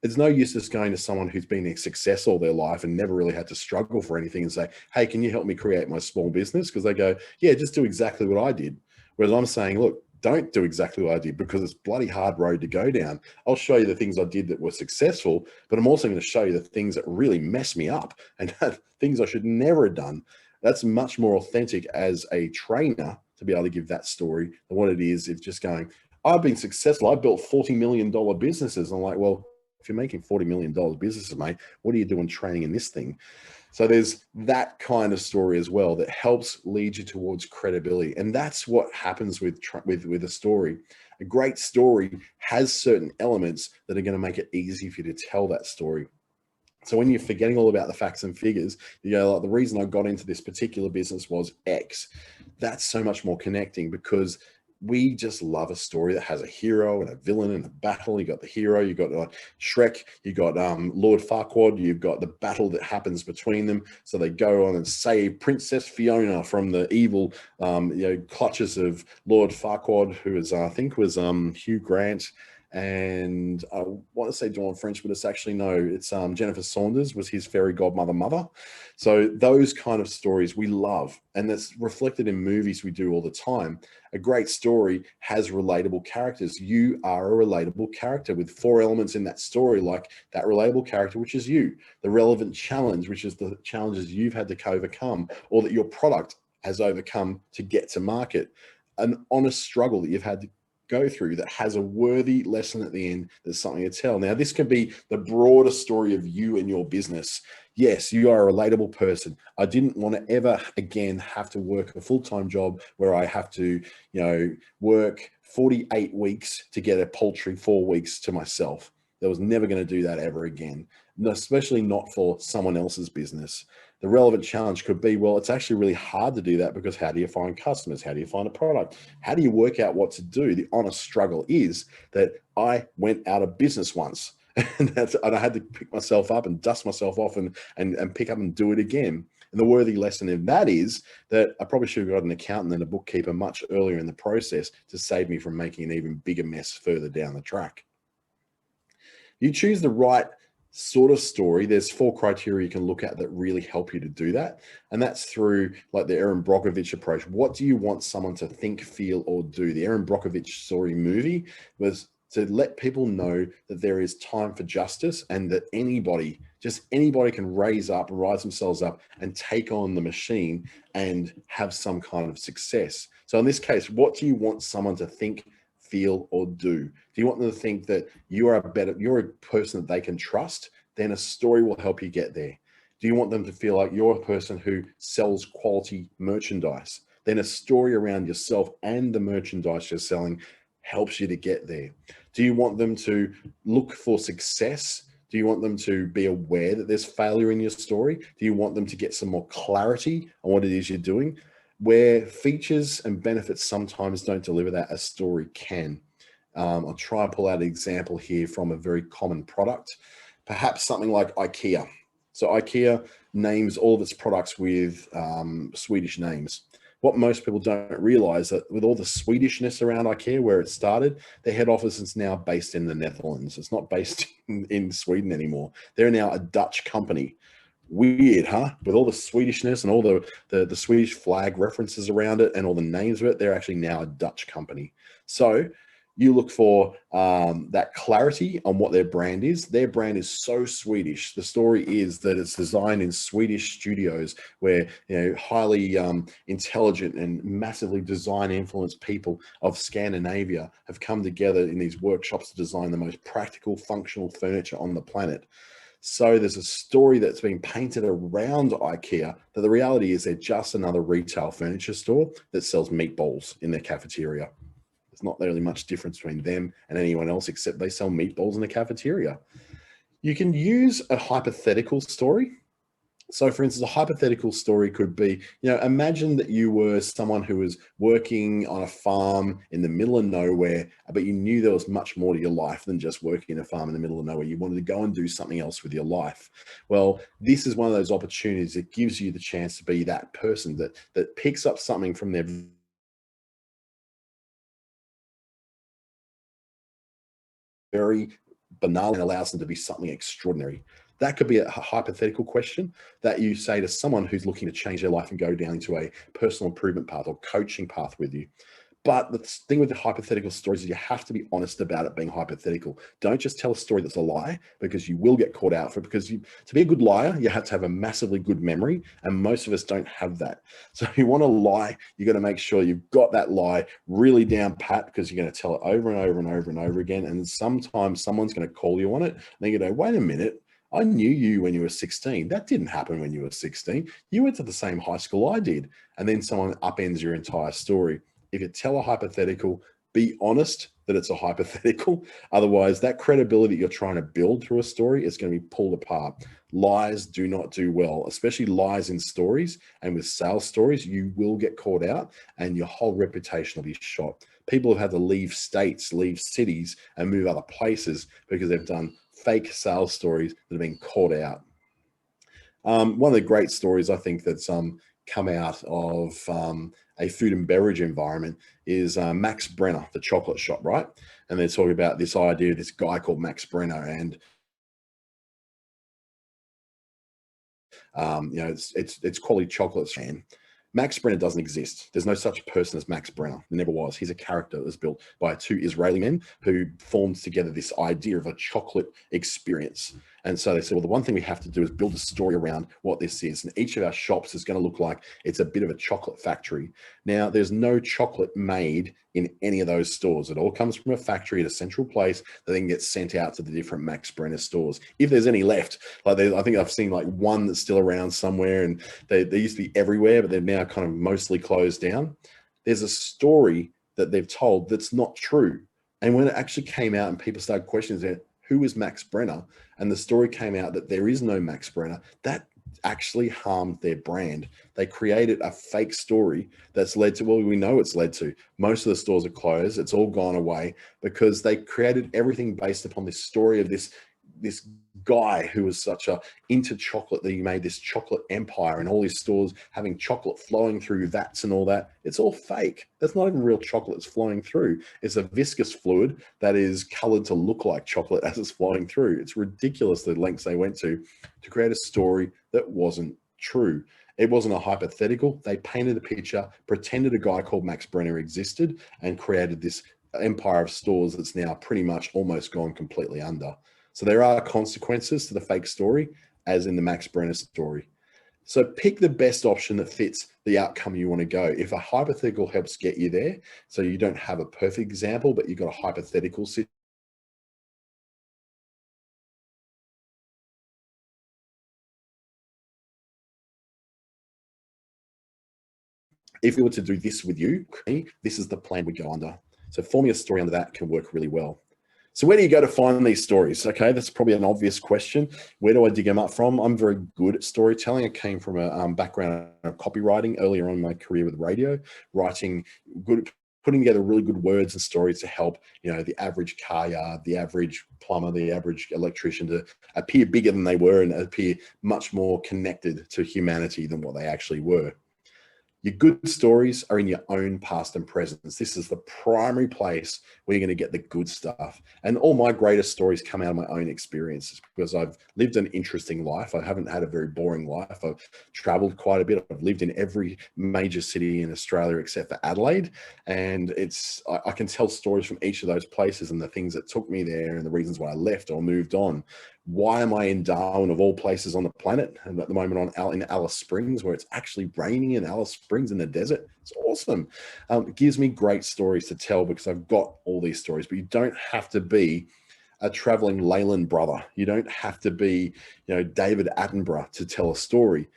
It's no use just going to someone who's been a success all their life and never really had to struggle for anything and say, hey, can you help me create my small business? Because they go, yeah, just do exactly what I did. Whereas I'm saying, look, don't do exactly what I did, because it's a bloody hard road to go down. I'll show you the things I did that were successful, but I'm also going to show you the things that really messed me up and things I should never have done. That's much more authentic as a trainer to be able to give that story than what it is if just going, I've been successful. I built $40 million businesses. I'm like, well, if you're making $40 million businesses, mate, what are you doing training in this thing? So there's that kind of story as well that helps lead you towards credibility. And that's what happens with a story. A great story has certain elements that are going to make it easy for you to tell that story. So when you're forgetting all about the facts and figures, like, the reason I got into this particular business was X. That's so much more connecting, because we just love a story that has a hero and a villain and a battle. You got the hero, you got Shrek, you got Lord Farquaad, you've got the battle that happens between them. So they go on and save Princess Fiona from the evil clutches of Lord Farquaad, who is I think was Hugh Grant. And I want to say Dawn French, but it's actually it's Jennifer Saunders was his fairy godmother mother. So those kind of stories we love, and that's reflected in movies we do all the time. A great story has relatable characters. You are a relatable character with 4 elements in that story, like that relatable character, which is you, the relevant challenge, which is the challenges you've had to overcome, or that your product has overcome to get to market, an honest struggle that you've had to go through that has a worthy lesson at the end that's something to tell. Now, this can be the broader story of you and your business. Yes, you are a relatable person. I didn't want to ever again have to work a full-time job where I have to, work 48 weeks to get a paltry 4 weeks to myself. I was never going to do that ever again, especially not for someone else's business. The relevant challenge could be, well, it's actually really hard to do that because how do you find customers? How do you find a product? How do you work out what to do? The honest struggle is that I went out of business once and I had to pick myself up and dust myself off and pick up and do it again. And the worthy lesson in that is that I probably should have got an accountant and a bookkeeper much earlier in the process to save me from making an even bigger mess further down the track. You choose the right sort of story. There's 4 criteria you can look at that really help you to do that. And that's through like the Aaron Brockovich approach. What do you want someone to think, feel, or do? The Aaron Brockovich story movie was to let people know that there is time for justice and that anybody, just anybody can rise themselves up and take on the machine and have some kind of success. So in this case, what do you want someone to think, feel, or do? Do you want them to think that you're a person that they can trust? Then a story will help you get there. Do you want them to feel like you're a person who sells quality merchandise? Then a story around yourself and the merchandise you're selling helps you to get there. Do you want them to look for success? Do you want them to be aware that there's failure in your story? Do you want them to get some more clarity on what it is you're doing? Where features and benefits sometimes don't deliver that, a story can. I'll try and pull out an example here from a very common product, perhaps something like IKEA. So IKEA names all of its products with Swedish names. What most people don't realize that with all the Swedishness around IKEA, where it started, their head office is now based in the Netherlands. It's not based in Sweden anymore. They're now a Dutch company. Weird, huh? With all the Swedishness and all the Swedish flag references around it and all the names of it, they're actually now a Dutch company. So you look for that clarity on what their brand is. Their brand is so Swedish. The story is that it's designed in Swedish studios where highly intelligent and massively design influenced people of Scandinavia have come together in these workshops to design the most practical, functional furniture on the planet. So there's a story that's been painted around IKEA that the reality is they're just another retail furniture store that sells meatballs in their cafeteria. There's not really much difference between them and anyone else except they sell meatballs in the cafeteria. You can use a hypothetical story. So for instance, a hypothetical story could be, imagine that you were someone who was working on a farm in the middle of nowhere, but you knew there was much more to your life than just working in a farm in the middle of nowhere. You wanted to go and do something else with your life. Well, this is one of those opportunities that gives you the chance to be that person that picks up something from their very banal and allows them to be something extraordinary. That could be a hypothetical question that you say to someone who's looking to change their life and go down into a personal improvement path or coaching path with you. But the thing with the hypothetical stories is you have to be honest about it being hypothetical. Don't just tell a story that's a lie, because you will get caught out for it. Because to be a good liar, you have to have a massively good memory, and most of us don't have that. So if you want to lie, you got to make sure you've got that lie really down pat, because you're going to tell it over and over and over and over again. And sometimes someone's going to call you on it. And then you go, wait a minute. I knew you when you were 16. That didn't happen when you were 16. You went to the same high school I did. And then someone upends your entire story. If you tell a hypothetical, be honest that it's a hypothetical. Otherwise, that credibility you're trying to build through a story is going to be pulled apart. Lies do not do well, especially lies in stories. And with sales stories, you will get caught out and your whole reputation will be shot. People have had to leave states, leave cities, and move other places because they've done fake sales stories that have been caught out. One of the great stories I think that's come out of a food and beverage environment is Max Brenner, the chocolate shop, right? And they're talking about this idea of this guy called Max Brenner, and it's quality chocolates. And Max Brenner doesn't exist. There's no such person as Max Brenner. There never was. He's a character that was built by 2 Israeli men who formed together this idea of a chocolate experience. And so they said, well, the one thing we have to do is build a story around what this is. And each of our shops is going to look like it's a bit of a chocolate factory. Now, there's no chocolate made in any of those stores. It all comes from a factory at a central place that then gets sent out to the different Max Brenner stores. If there's any left, like I think I've seen like one that's still around somewhere, and they used to be everywhere, but they're now kind of mostly closed down. There's a story that they've told that's not true. And when it actually came out and people started questioning who is Max Brenner, and the story came out that there is no Max Brenner, that actually harmed their brand. They created a fake story that's led to, well, we know it's led to, most of the stores are closed. It's all gone away because they created everything based upon this story of this guy who was such a into chocolate that he made this chocolate empire and all his stores having chocolate flowing through vats and all that. It's all fake. That's not even real chocolate that's flowing through. It's a viscous fluid that is colored to look like chocolate as it's flowing through. It's ridiculous the lengths they went to create a story that wasn't true. It wasn't a hypothetical. They painted a picture, pretended a guy called Max Brenner existed, and created this empire of stores that's now pretty much almost gone completely under. So there are consequences to the fake story, as in the Max Brenner story. So pick the best option that fits the outcome you want to go. If a hypothetical helps get you there, so you don't have a perfect example, but you've got a hypothetical situation. If we were to do this with you, this is the plan we go under. So forming a story under that can work really well. So where do you go to find these stories? Okay, that's probably an obvious question. Where do I dig them up from? I'm very good at storytelling. I came from a background of copywriting earlier on in my career with radio, writing good, putting together really good words and stories to help, the average car yard, the average plumber, the average electrician to appear bigger than they were and appear much more connected to humanity than what they actually were. Your good stories are in your own past and present. This is the primary place where you're going to get the good stuff. And all my greatest stories come out of my own experiences because I've lived an interesting life. I haven't had a very boring life. I've traveled quite a bit. I've lived in every major city in Australia except for Adelaide. And I can tell stories from each of those places and the things that took me there and the reasons why I left or moved on. Why am I in Darwin of all places on the planet? And at the moment in Alice Springs, where it's actually raining in Alice Springs in the desert. It's awesome. It gives me great stories to tell because I've got all these stories, but you don't have to be a traveling Leyland brother. You don't have to be, David Attenborough to tell a story.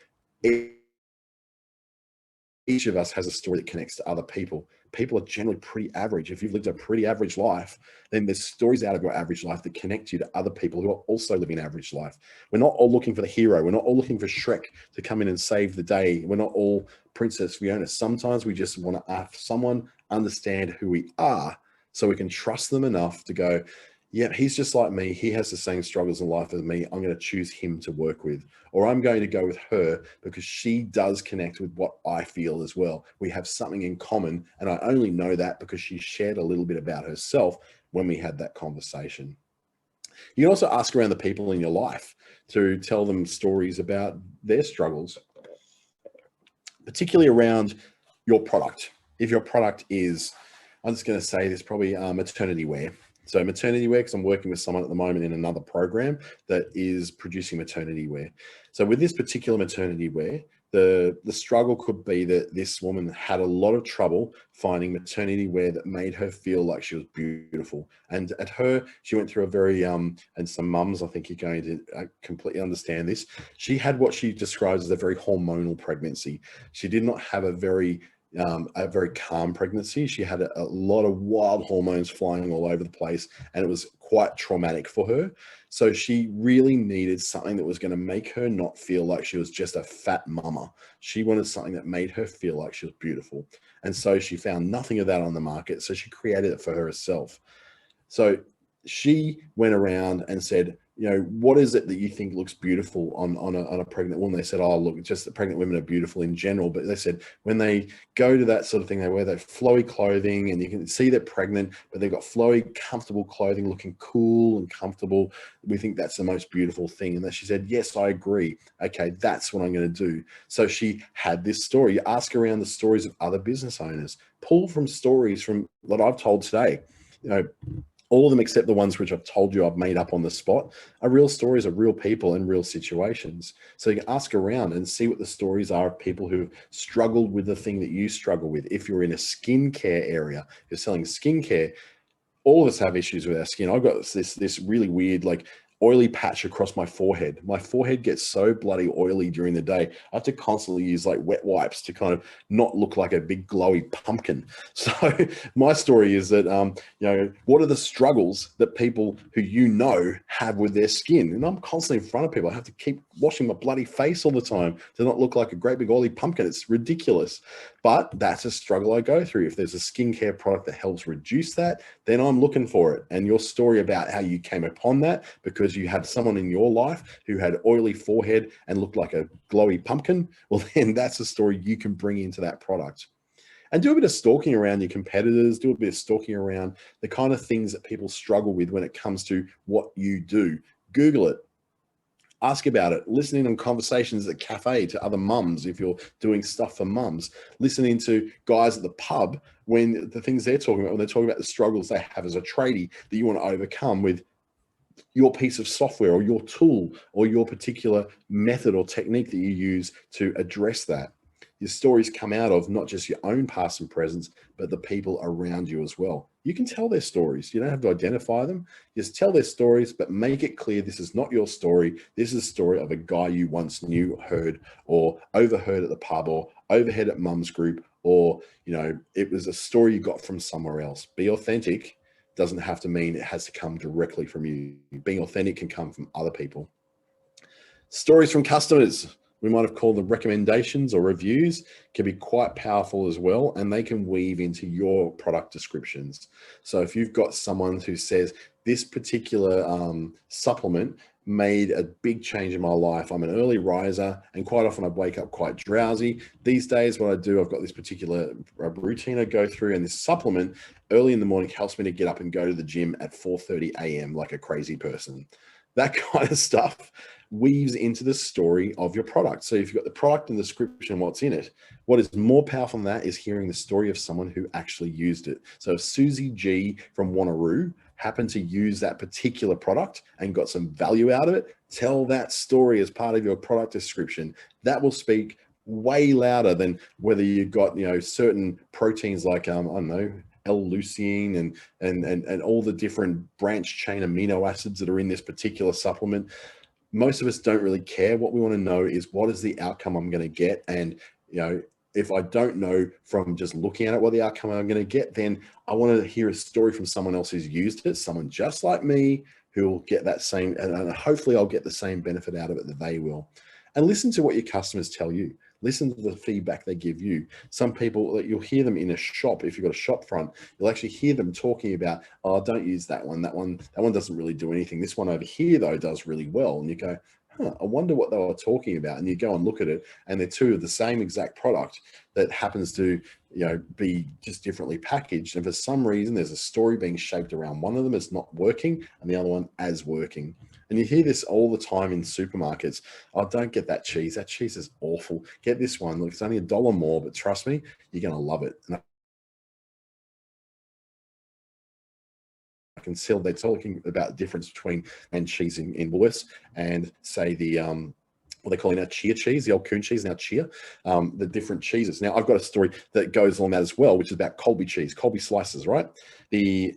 Each of us has a story that connects to other people. People are generally pretty average. If you've lived a pretty average life, then there's stories out of your average life that connect you to other people who are also living an average life. We're not all looking for the hero. We're not all looking for Shrek to come in and save the day. We're not all Princess Fiona. Sometimes we just want to have someone understand who we are so we can trust them enough to go, yeah, he's just like me. He has the same struggles in life as me. I'm going to choose him to work with. Or I'm going to go with her because she does connect with what I feel as well. We have something in common. And I only know that because she shared a little bit about herself when we had that conversation. You can also ask around the people in your life to tell them stories about their struggles, particularly around your product. If your product is, I'm just going to say this, probably maternity wear. So maternity wear, because I'm working with someone at the moment in another program that is producing maternity wear. So with this particular maternity wear, the struggle could be that this woman had a lot of trouble finding maternity wear that made her feel like she was beautiful. And she went through a very, and some mums, I think you're going to completely understand this. She had what she describes as a very hormonal pregnancy. She did not have a very calm pregnancy. She had a lot of wild hormones flying all over the place, and it was quite traumatic for her. So she really needed something that was going to make her not feel like she was just a fat mama. She wanted something that made her feel like she was beautiful. And so she found nothing of that on the market. So she created it for herself. So she went around and said, what is it that you think looks beautiful on a pregnant woman? They said, oh, look, just that pregnant women are beautiful in general. But they said when they go to that sort of thing, they wear that flowy clothing and you can see they're pregnant, but they've got flowy, comfortable clothing looking cool and comfortable. We think that's the most beautiful thing. And then she said, yes, I agree. Okay, that's what I'm going to do. So she had this story. You ask around the stories of other business owners, pull from stories from what I've told today. All of them except the ones which I've told you I've made up on the spot are real stories of real people and real situations. So you can ask around and see what the stories are of people who've struggled with the thing that you struggle with. If you're in a skincare area, you're selling skincare, all of us have issues with our skin. I've got this really weird, like, oily patch across my forehead. My forehead gets so bloody oily during the day. I have to constantly use like wet wipes to kind of not look like a big glowy pumpkin. So my story is that, what are the struggles that people who have with their skin? And I'm constantly in front of people. I have to keep washing my bloody face all the time to not look like a great big oily pumpkin. It's ridiculous. But that's a struggle I go through. If there's a skincare product that helps reduce that, then I'm looking for it. And your story about how you came upon that because you had someone in your life who had oily forehead and looked like a glowy pumpkin, well, then that's a story you can bring into that product. And do a bit of stalking around your competitors, do a bit of stalking around the kind of things that people struggle with when it comes to what you do. Google it. Ask about it. Listening on conversations at cafe to other mums if you're doing stuff for mums. Listening to guys at the pub when the things they're talking about, when they're talking about the struggles they have as a tradie that you want to overcome with your piece of software or your tool or your particular method or technique that you use to address that. Your stories come out of not just your own past and present, but the people around you as well. You can tell their stories. You don't have to identify them. Just tell their stories, but make it clear this is not your story. This is a story of a guy you once knew, heard, or overheard at the pub, or overheard at mum's group, or it was a story you got from somewhere else. Be authentic. Doesn't have to mean it has to come directly from you. Being authentic can come from other people. Stories from customers, we might have called them recommendations or reviews, can be quite powerful as well, and they can weave into your product descriptions. So if you've got someone who says, this particular supplement made a big change in my life. I'm an early riser and quite often I wake up quite drowsy. These days, what I do, I've got this particular routine I go through, and this supplement early in the morning helps me to get up and go to the gym at 4:30 a.m. like a crazy person. That kind of stuff weaves into the story of your product. So if you've got the product and the description, what's in it, what is more powerful than that is hearing the story of someone who actually used it. So if Susie G from Wanneroo happened to use that particular product and got some value out of it, tell that story as part of your product description. That will speak way louder than whether you've got, certain proteins like, I don't know, L-leucine and all the different branch chain amino acids that are in this particular supplement. Most of us don't really care. What we want to know is, what is the outcome I'm going to get? And, if I don't know from just looking at it what the outcome I'm going to get, then I want to hear a story from someone else who's used it, someone just like me who will get that same, and hopefully I'll get the same benefit out of it that they will. And listen to what your customers tell you. Listen to the feedback they give you. Some people, you'll hear them in a shop. If you've got a shop front, you'll actually hear them talking about, oh, don't use that one. That one doesn't really do anything. This one over here, though, does really well. And you go, I wonder what they were talking about. And you go and look at it, and they're two of the same exact product that happens to, be just differently packaged. And for some reason, there's a story being shaped around one of them as not working and the other one as working. And you hear this all the time in supermarkets. Oh, don't get that cheese. That cheese is awful. Get this one. Look, it's only $1 more, but trust me, you're going to love it. And I can tell they're talking about the difference between and cheese in Woolworths and say the what they call now chia cheese, the old coon cheese, now chia, the different cheeses. Now, I've got a story that goes along that as well, which is about Colby cheese, Colby slices, right? The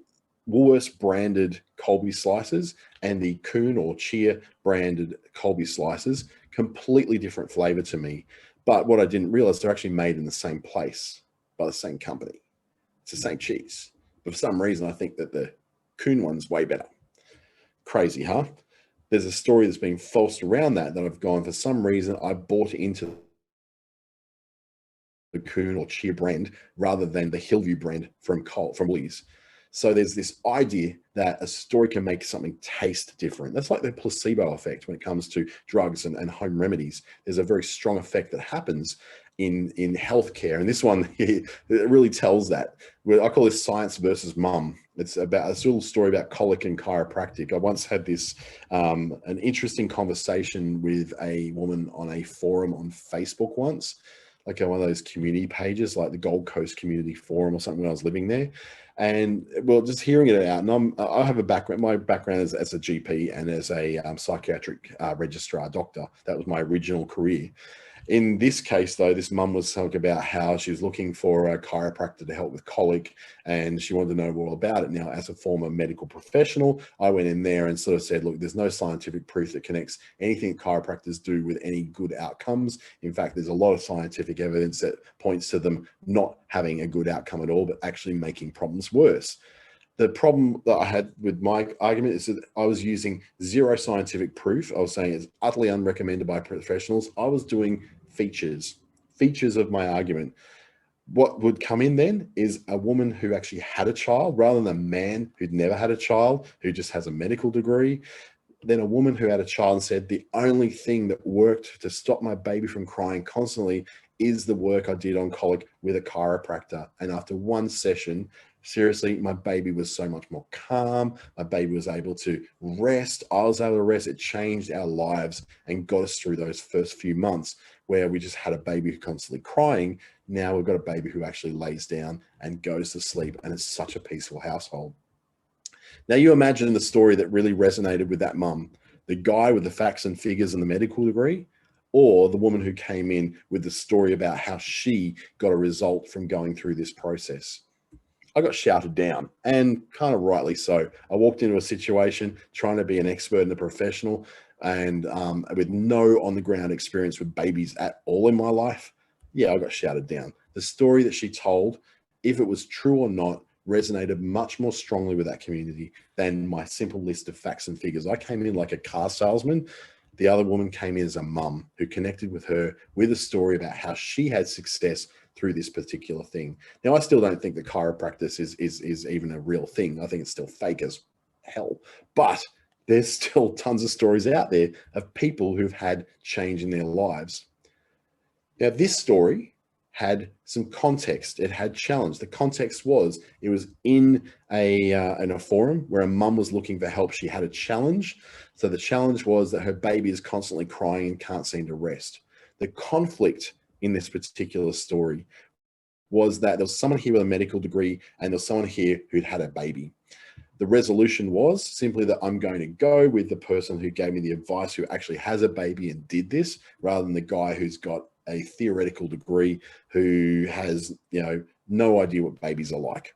Woolworths branded Colby slices and the coon or chia branded Colby slices, completely different flavor to me. But what I didn't realize, they're actually made in the same place by the same company. It's the same cheese. But for some reason, I think that the coon one's way better. Crazy, huh? There's a story that's being falsed around that I've gone, for some reason, I bought into the coon or chia brand rather than the Hillview brand from Woolies. So there's this idea that a story can make something taste different. That's like the placebo effect when it comes to drugs and home remedies. There's a very strong effect that happens in healthcare. And this one, it really tells that. I call this science versus mum. It's about a little story about colic and chiropractic. I once had this, an interesting conversation with a woman on a forum on Facebook once, like one of those community pages, like the Gold Coast Community Forum or something when I was living there. And well, just hearing it out, and I have a background. My background is as a GP and as a psychiatric registrar doctor. That was my original career. In this case, though, this mum was talking about how she was looking for a chiropractor to help with colic, and she wanted to know more about it. Now, as a former medical professional, I went in there and sort of said, look, there's no scientific proof that connects anything chiropractors do with any good outcomes. In fact, there's a lot of scientific evidence that points to them not having a good outcome at all, but actually making problems worse. The problem that I had with my argument is that I was using zero scientific proof. I was saying it's utterly unrecommended by professionals. I was doing features of my argument. What would come in then is a woman who actually had a child rather than a man who'd never had a child, who just has a medical degree. Then a woman who had a child and said, the only thing that worked to stop my baby from crying constantly is the work I did on colic with a chiropractor. And after one session, seriously, my baby was so much more calm. My baby was able to rest. I was able to rest. It changed our lives and got us through those first few months where we just had a baby who constantly crying. Now we've got a baby who actually lays down and goes to sleep, and it's such a peaceful household. Now you imagine the story that really resonated with that mum, the guy with the facts and figures and the medical degree, or the woman who came in with the story about how she got a result from going through this process. I got shouted down, and kind of rightly so. I walked into a situation trying to be an expert and a professional, and with no on-the-ground experience with babies at all in my life. Yeah, I got shouted down. The story that she told, if it was true or not, resonated much more strongly with that community than my simple list of facts and figures. I came in like a car salesman. The other woman came in as a mum who connected with her with a story about how she had success through this particular thing. Now, I still don't think that chiropractic is even a real thing. I think it's still fake as hell, but there's still tons of stories out there of people who've had change in their lives. Now, this story had some context. It had challenge. The context was it was in a forum where a mum was looking for help. She had a challenge. So the challenge was that her baby is constantly crying and can't seem to rest. The conflict in this particular story was that there was someone here with a medical degree and there was someone here who'd had a baby. The resolution was simply that I'm going to go with the person who gave me the advice, who actually has a baby and did this, rather than the guy who's got a theoretical degree, who has, no idea what babies are like.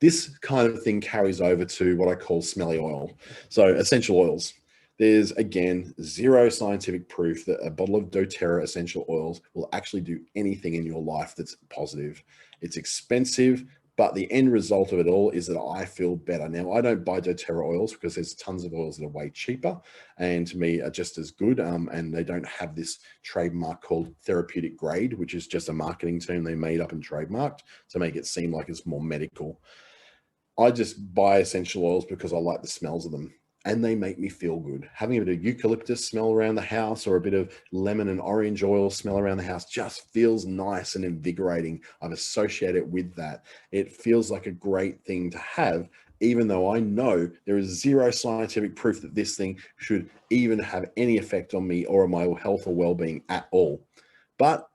This kind of thing carries over to what I call smelly oil. So essential oils. There's, again, zero scientific proof that a bottle of doTERRA essential oils will actually do anything in your life that's positive. It's expensive, but the end result of it all is that I feel better. Now, I don't buy doTERRA oils because there's tons of oils that are way cheaper and to me are just as good. And they don't have this trademark called therapeutic grade, which is just a marketing term they made up and trademarked to make it seem like it's more medical. I just buy essential oils because I like the smells of them and they make me feel good. Having a bit of eucalyptus smell around the house or a bit of lemon and orange oil smell around the house just feels nice and invigorating. I've associated it with that. It feels like a great thing to have, even though I know there is zero scientific proof that this thing should even have any effect on me or on my health or well-being at all. But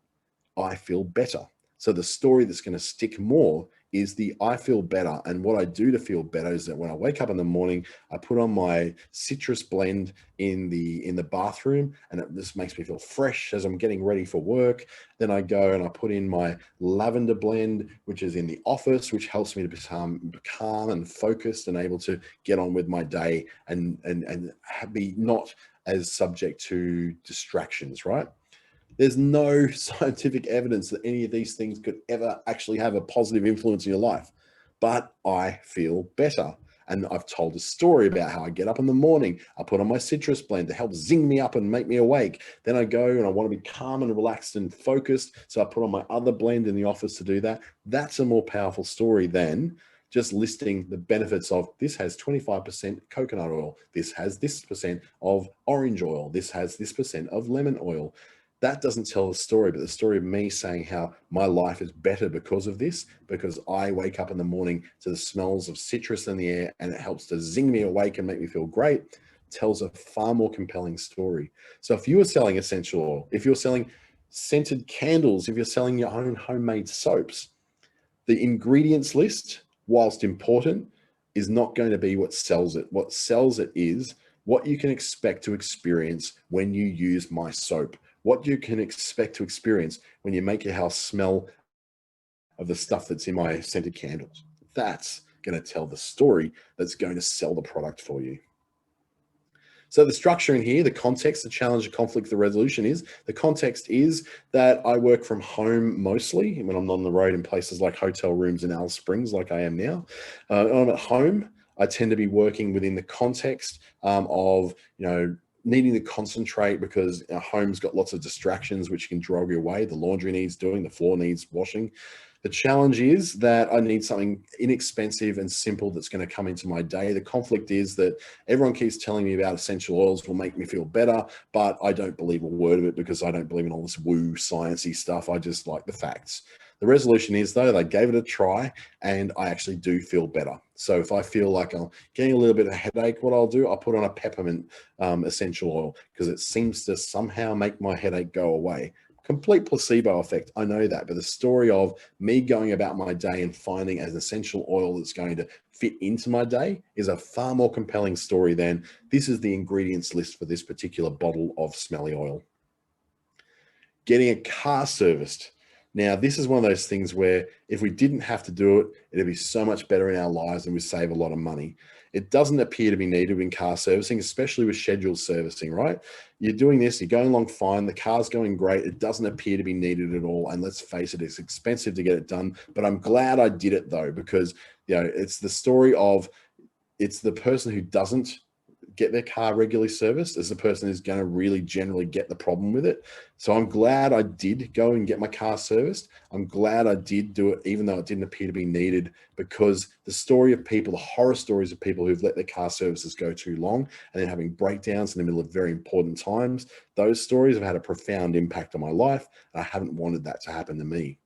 I feel better. So the story that's going to stick more is the I feel better. And what I do to feel better is that when I wake up in the morning, I put on my citrus blend in the bathroom, and it just makes me feel fresh as I'm getting ready for work. Then I go and I put in my lavender blend, which is in the office, which helps me to become calm and focused and able to get on with my day and be not as subject to distractions, right? There's no scientific evidence that any of these things could ever actually have a positive influence in your life, but I feel better. And I've told a story about how I get up in the morning, I put on my citrus blend to help zing me up and make me awake. Then I go and I want to be calm and relaxed and focused. So I put on my other blend in the office to do that. That's a more powerful story than just listing the benefits of this has 25% coconut oil. This has this percent of orange oil. This has this percent of lemon oil. That doesn't tell the story, but the story of me saying how my life is better because of this, because I wake up in the morning to the smells of citrus in the air and it helps to zing me awake and make me feel great, tells a far more compelling story. So if you are selling essential oil, if you're selling scented candles, if you're selling your own homemade soaps, The ingredients list, whilst important, is not going to be what sells it. What sells it is what you can expect to experience when you use my soap, what you can expect to experience when you make your house smell of the stuff that's in my scented candles. That's going to tell the story that's going to sell the product for you. So the structure in here, the context, the challenge, the conflict, the resolution is, the context is that I work from home mostly when I'm on the road in places like hotel rooms in Alice Springs, like I am now. When I'm at home, I tend to be working within the context of, needing to concentrate because our home's got lots of distractions which can drive you away. The laundry needs doing, the floor needs washing. The challenge is that I need something inexpensive and simple that's going to come into my day. The conflict is that everyone keeps telling me about essential oils will make me feel better, but I don't believe a word of it because I don't believe in all this woo sciencey stuff. I just like the facts. The resolution is, though, they gave it a try and I actually do feel better. So if I feel like I'm getting a little bit of a headache, what I'll do, I'll put on a peppermint essential oil because it seems to somehow make my headache go away. Complete placebo effect. I know that, but the story of me going about my day and finding an essential oil that's going to fit into my day is a far more compelling story than this is the ingredients list for this particular bottle of smelly oil. Getting a car serviced. Now, this is one of those things where if we didn't have to do it, it'd be so much better in our lives and we save a lot of money. It doesn't appear to be needed in car servicing, especially with scheduled servicing, right? You're doing this, you're going along fine, the car's going great. It doesn't appear to be needed at all. And let's face it, it's expensive to get it done. But I'm glad I did it though, because it's the story of it's the person who doesn't get their car regularly serviced as the person who's going to really generally get the problem with it. So I'm glad I did go and get my car serviced. I'm glad I did do it, even though it didn't appear to be needed, because the story of people, the horror stories of people who've let their car services go too long and then having breakdowns in the middle of very important times, those stories have had a profound impact on my life. And I haven't wanted that to happen to me.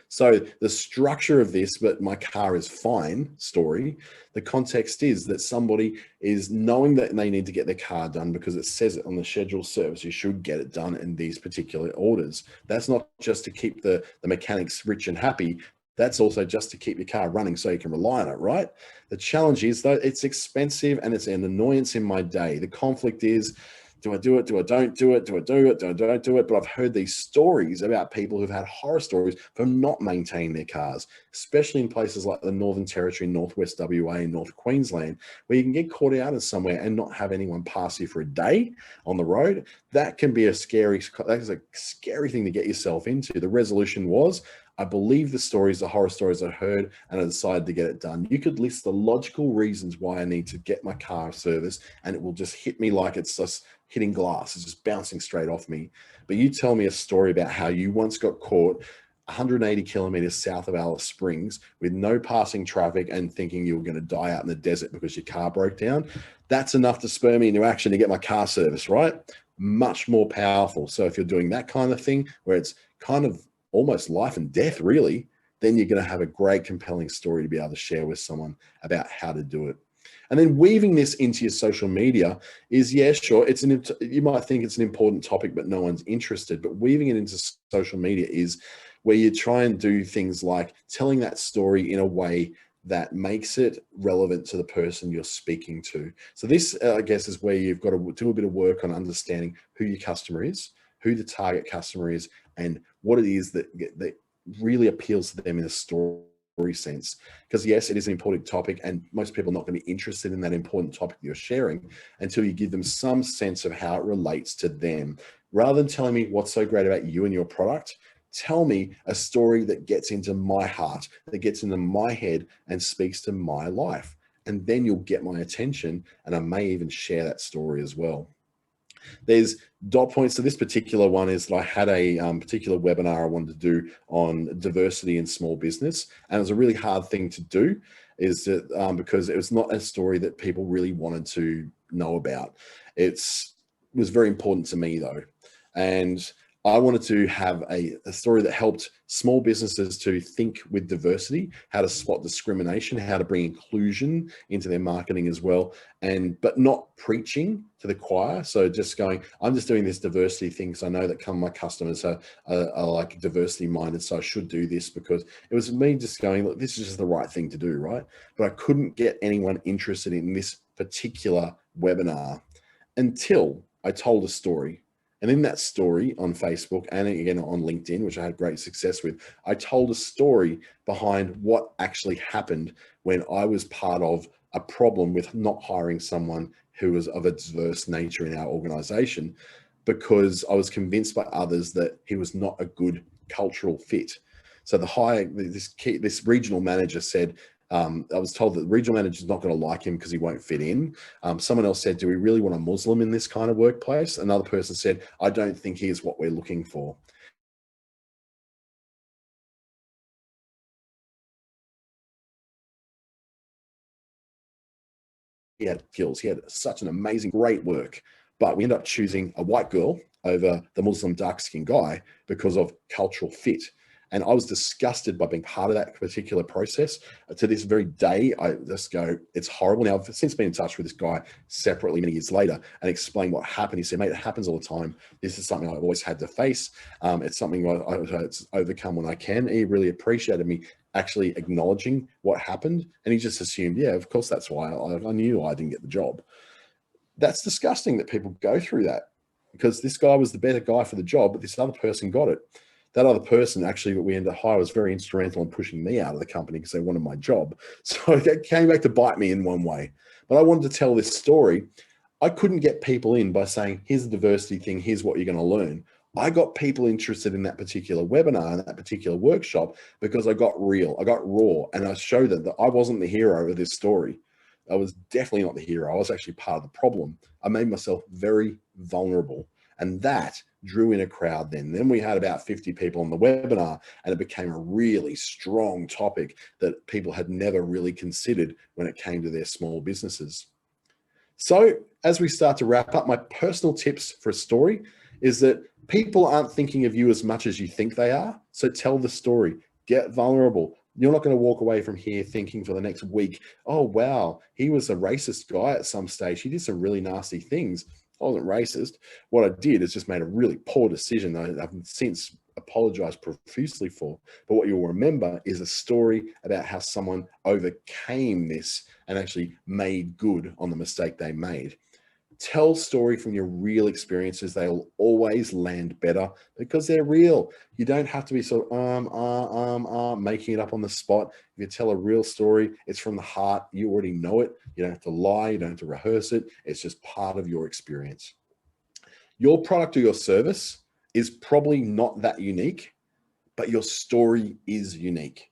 So the structure of this, but my car is fine story, the context is that somebody is knowing that they need to get their car done because it says it on the scheduled service. You should get it done in these particular orders. That's not just to keep the mechanics rich and happy. That's also just to keep your car running so you can rely on it, right? The challenge is, though, it's expensive and it's an annoyance in my day. The conflict is, do I do it? Do I don't do it? Do I do it? Do I don't do it? But I've heard these stories about people who've had horror stories from not maintaining their cars, especially in places like the Northern Territory, Northwest WA, and North Queensland, where you can get caught out of somewhere and not have anyone pass you for a day on the road. That can be a scary thing to get yourself into. The resolution was, I believe the stories, the horror stories I heard, and I decided to get it done. You could list the logical reasons why I need to get my car serviced, and it will just hit me like it's just hitting glass. It's just bouncing straight off me. But you tell me a story about how you once got caught 180 kilometers south of Alice Springs with no passing traffic and thinking you were going to die out in the desert because your car broke down. That's enough to spur me into action to get my car serviced, right? Much more powerful. So if you're doing that kind of thing where it's kind of almost life and death, really, then you're going to have a great, compelling story to be able to share with someone about how to do it. And then weaving this into your social media is, yeah, sure, you might think it's an important topic, but no one's interested. But weaving it into social media is where you try and do things like telling that story in a way that makes it relevant to the person you're speaking to. So this, I guess, is where you've got to do a bit of work on understanding who your customer is, who the target customer is, and what it is that really appeals to them in a story sense. Because yes, it is an important topic, and most people are not going to be interested in that important topic you're sharing until you give them some sense of how it relates to them. Rather than telling me what's so great about you and your product, tell me a story that gets into my heart, that gets into my head and speaks to my life. And then you'll get my attention, and I may even share that story as well. There's dot points. So this particular one is that I had a particular webinar I wanted to do on diversity in small business. And it was a really hard thing to do because it was not a story that people really wanted to know about. It was very important to me though. And I wanted to have a story that helped small businesses to think with diversity, how to spot discrimination, how to bring inclusion into their marketing as well, and but not preaching to the choir. So just going, I'm just doing this diversity thing because I know that my customers are like diversity minded, so I should do this, because it was me just going, look, this is just the right thing to do, right? But I couldn't get anyone interested in this particular webinar until I told a story. And in that story on Facebook and again on LinkedIn, which I had great success with, I told a story behind what actually happened when I was part of a problem with not hiring someone who was of a diverse nature in our organization, because I was convinced by others that he was not a good cultural fit. So this regional manager said, I was told that the regional manager is not going to like him because he won't fit in. Someone else said, do we really want a Muslim in this kind of workplace? Another person said, I don't think he is what we're looking for. He had skills. He had such an amazing, great work. But we ended up choosing a white girl over the Muslim dark-skinned guy because of cultural fit. And I was disgusted by being part of that particular process. To this very day, I just go, it's horrible. Now, I've since been in touch with this guy separately many years later and explained what happened. He said, mate, it happens all the time. This is something I've always had to face. It's something I've overcome when I can. He really appreciated me actually acknowledging what happened. And he just assumed, yeah, of course, that's why I knew I didn't get the job. That's disgusting that people go through that, because this guy was the better guy for the job, but this other person got it. That other person, actually, that we ended up hiring, was very instrumental in pushing me out of the company because they wanted my job. So it came back to bite me in one way. But I wanted to tell this story. I couldn't get people in by saying, here's the diversity thing, here's what you're going to learn. I got people interested in that particular webinar and that particular workshop because I got real, I got raw, and I showed them that I wasn't the hero of this story. I was definitely not the hero. I was actually part of the problem. I made myself very vulnerable, and that drew in a crowd then. Then we had about 50 people on the webinar, and it became a really strong topic that people had never really considered when it came to their small businesses. So as we start to wrap up, my personal tips for a story is that people aren't thinking of you as much as you think they are. So tell the story, get vulnerable. You're not going to walk away from here thinking for the next week, oh, wow, he was a racist guy at some stage. He did some really nasty things. I wasn't racist. What I did is just made a really poor decision that I've since apologized profusely for. But what you'll remember is a story about how someone overcame this and actually made good on the mistake they made. Tell story from your real experiences. They'll always land better because they're real. You don't have to be sort of making it up on the spot. If you tell a real story, it's from the heart. You already know it. You don't have to lie. You don't have to rehearse it. It's just part of your experience. Your product or your service is probably not that unique, but your story is unique.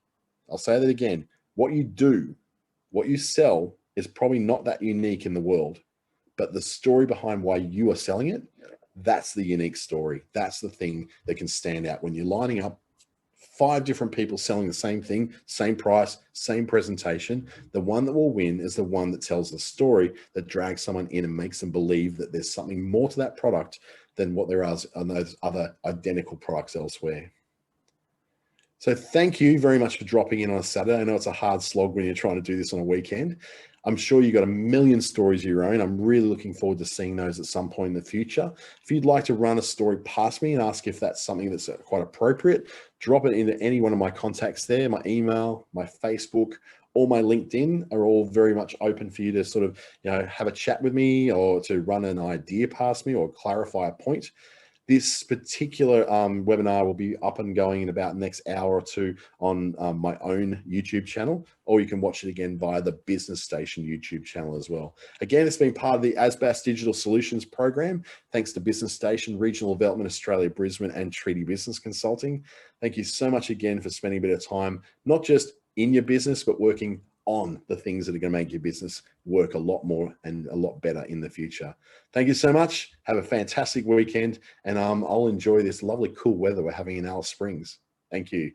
I'll say that again. What you do, what you sell is probably not that unique in the world, but the story behind why you are selling it, that's the unique story. That's the thing that can stand out when you're lining up 5 different people selling the same thing, same price, same presentation. The one that will win is the one that tells the story that drags someone in and makes them believe that there's something more to that product than what there are on those other identical products elsewhere. So thank you very much for dropping in on a Saturday. I know it's a hard slog when you're trying to do this on a weekend. I'm sure you've got a million stories of your own. I'm really looking forward to seeing those at some point in the future. If you'd like to run a story past me and ask if that's something that's quite appropriate, drop it into any one of my contacts there. My email, my Facebook, or my LinkedIn are all very much open for you to sort of, have a chat with me or to run an idea past me or clarify a point. This particular webinar will be up and going in about the next hour or two on my own YouTube channel, or you can watch it again via the Business Station YouTube channel as well. Again, it's been part of the ASBAS Digital Solutions program, thanks to Business Station, Regional Development Australia, Brisbane, and Treaty Business Consulting. Thank you so much again for spending a bit of time, not just in your business, but working on the things that are going to make your business work a lot more and a lot better in the future. Thank you so much. Have a fantastic weekend, and I'll enjoy this lovely cool weather we're having in Alice Springs. Thank you.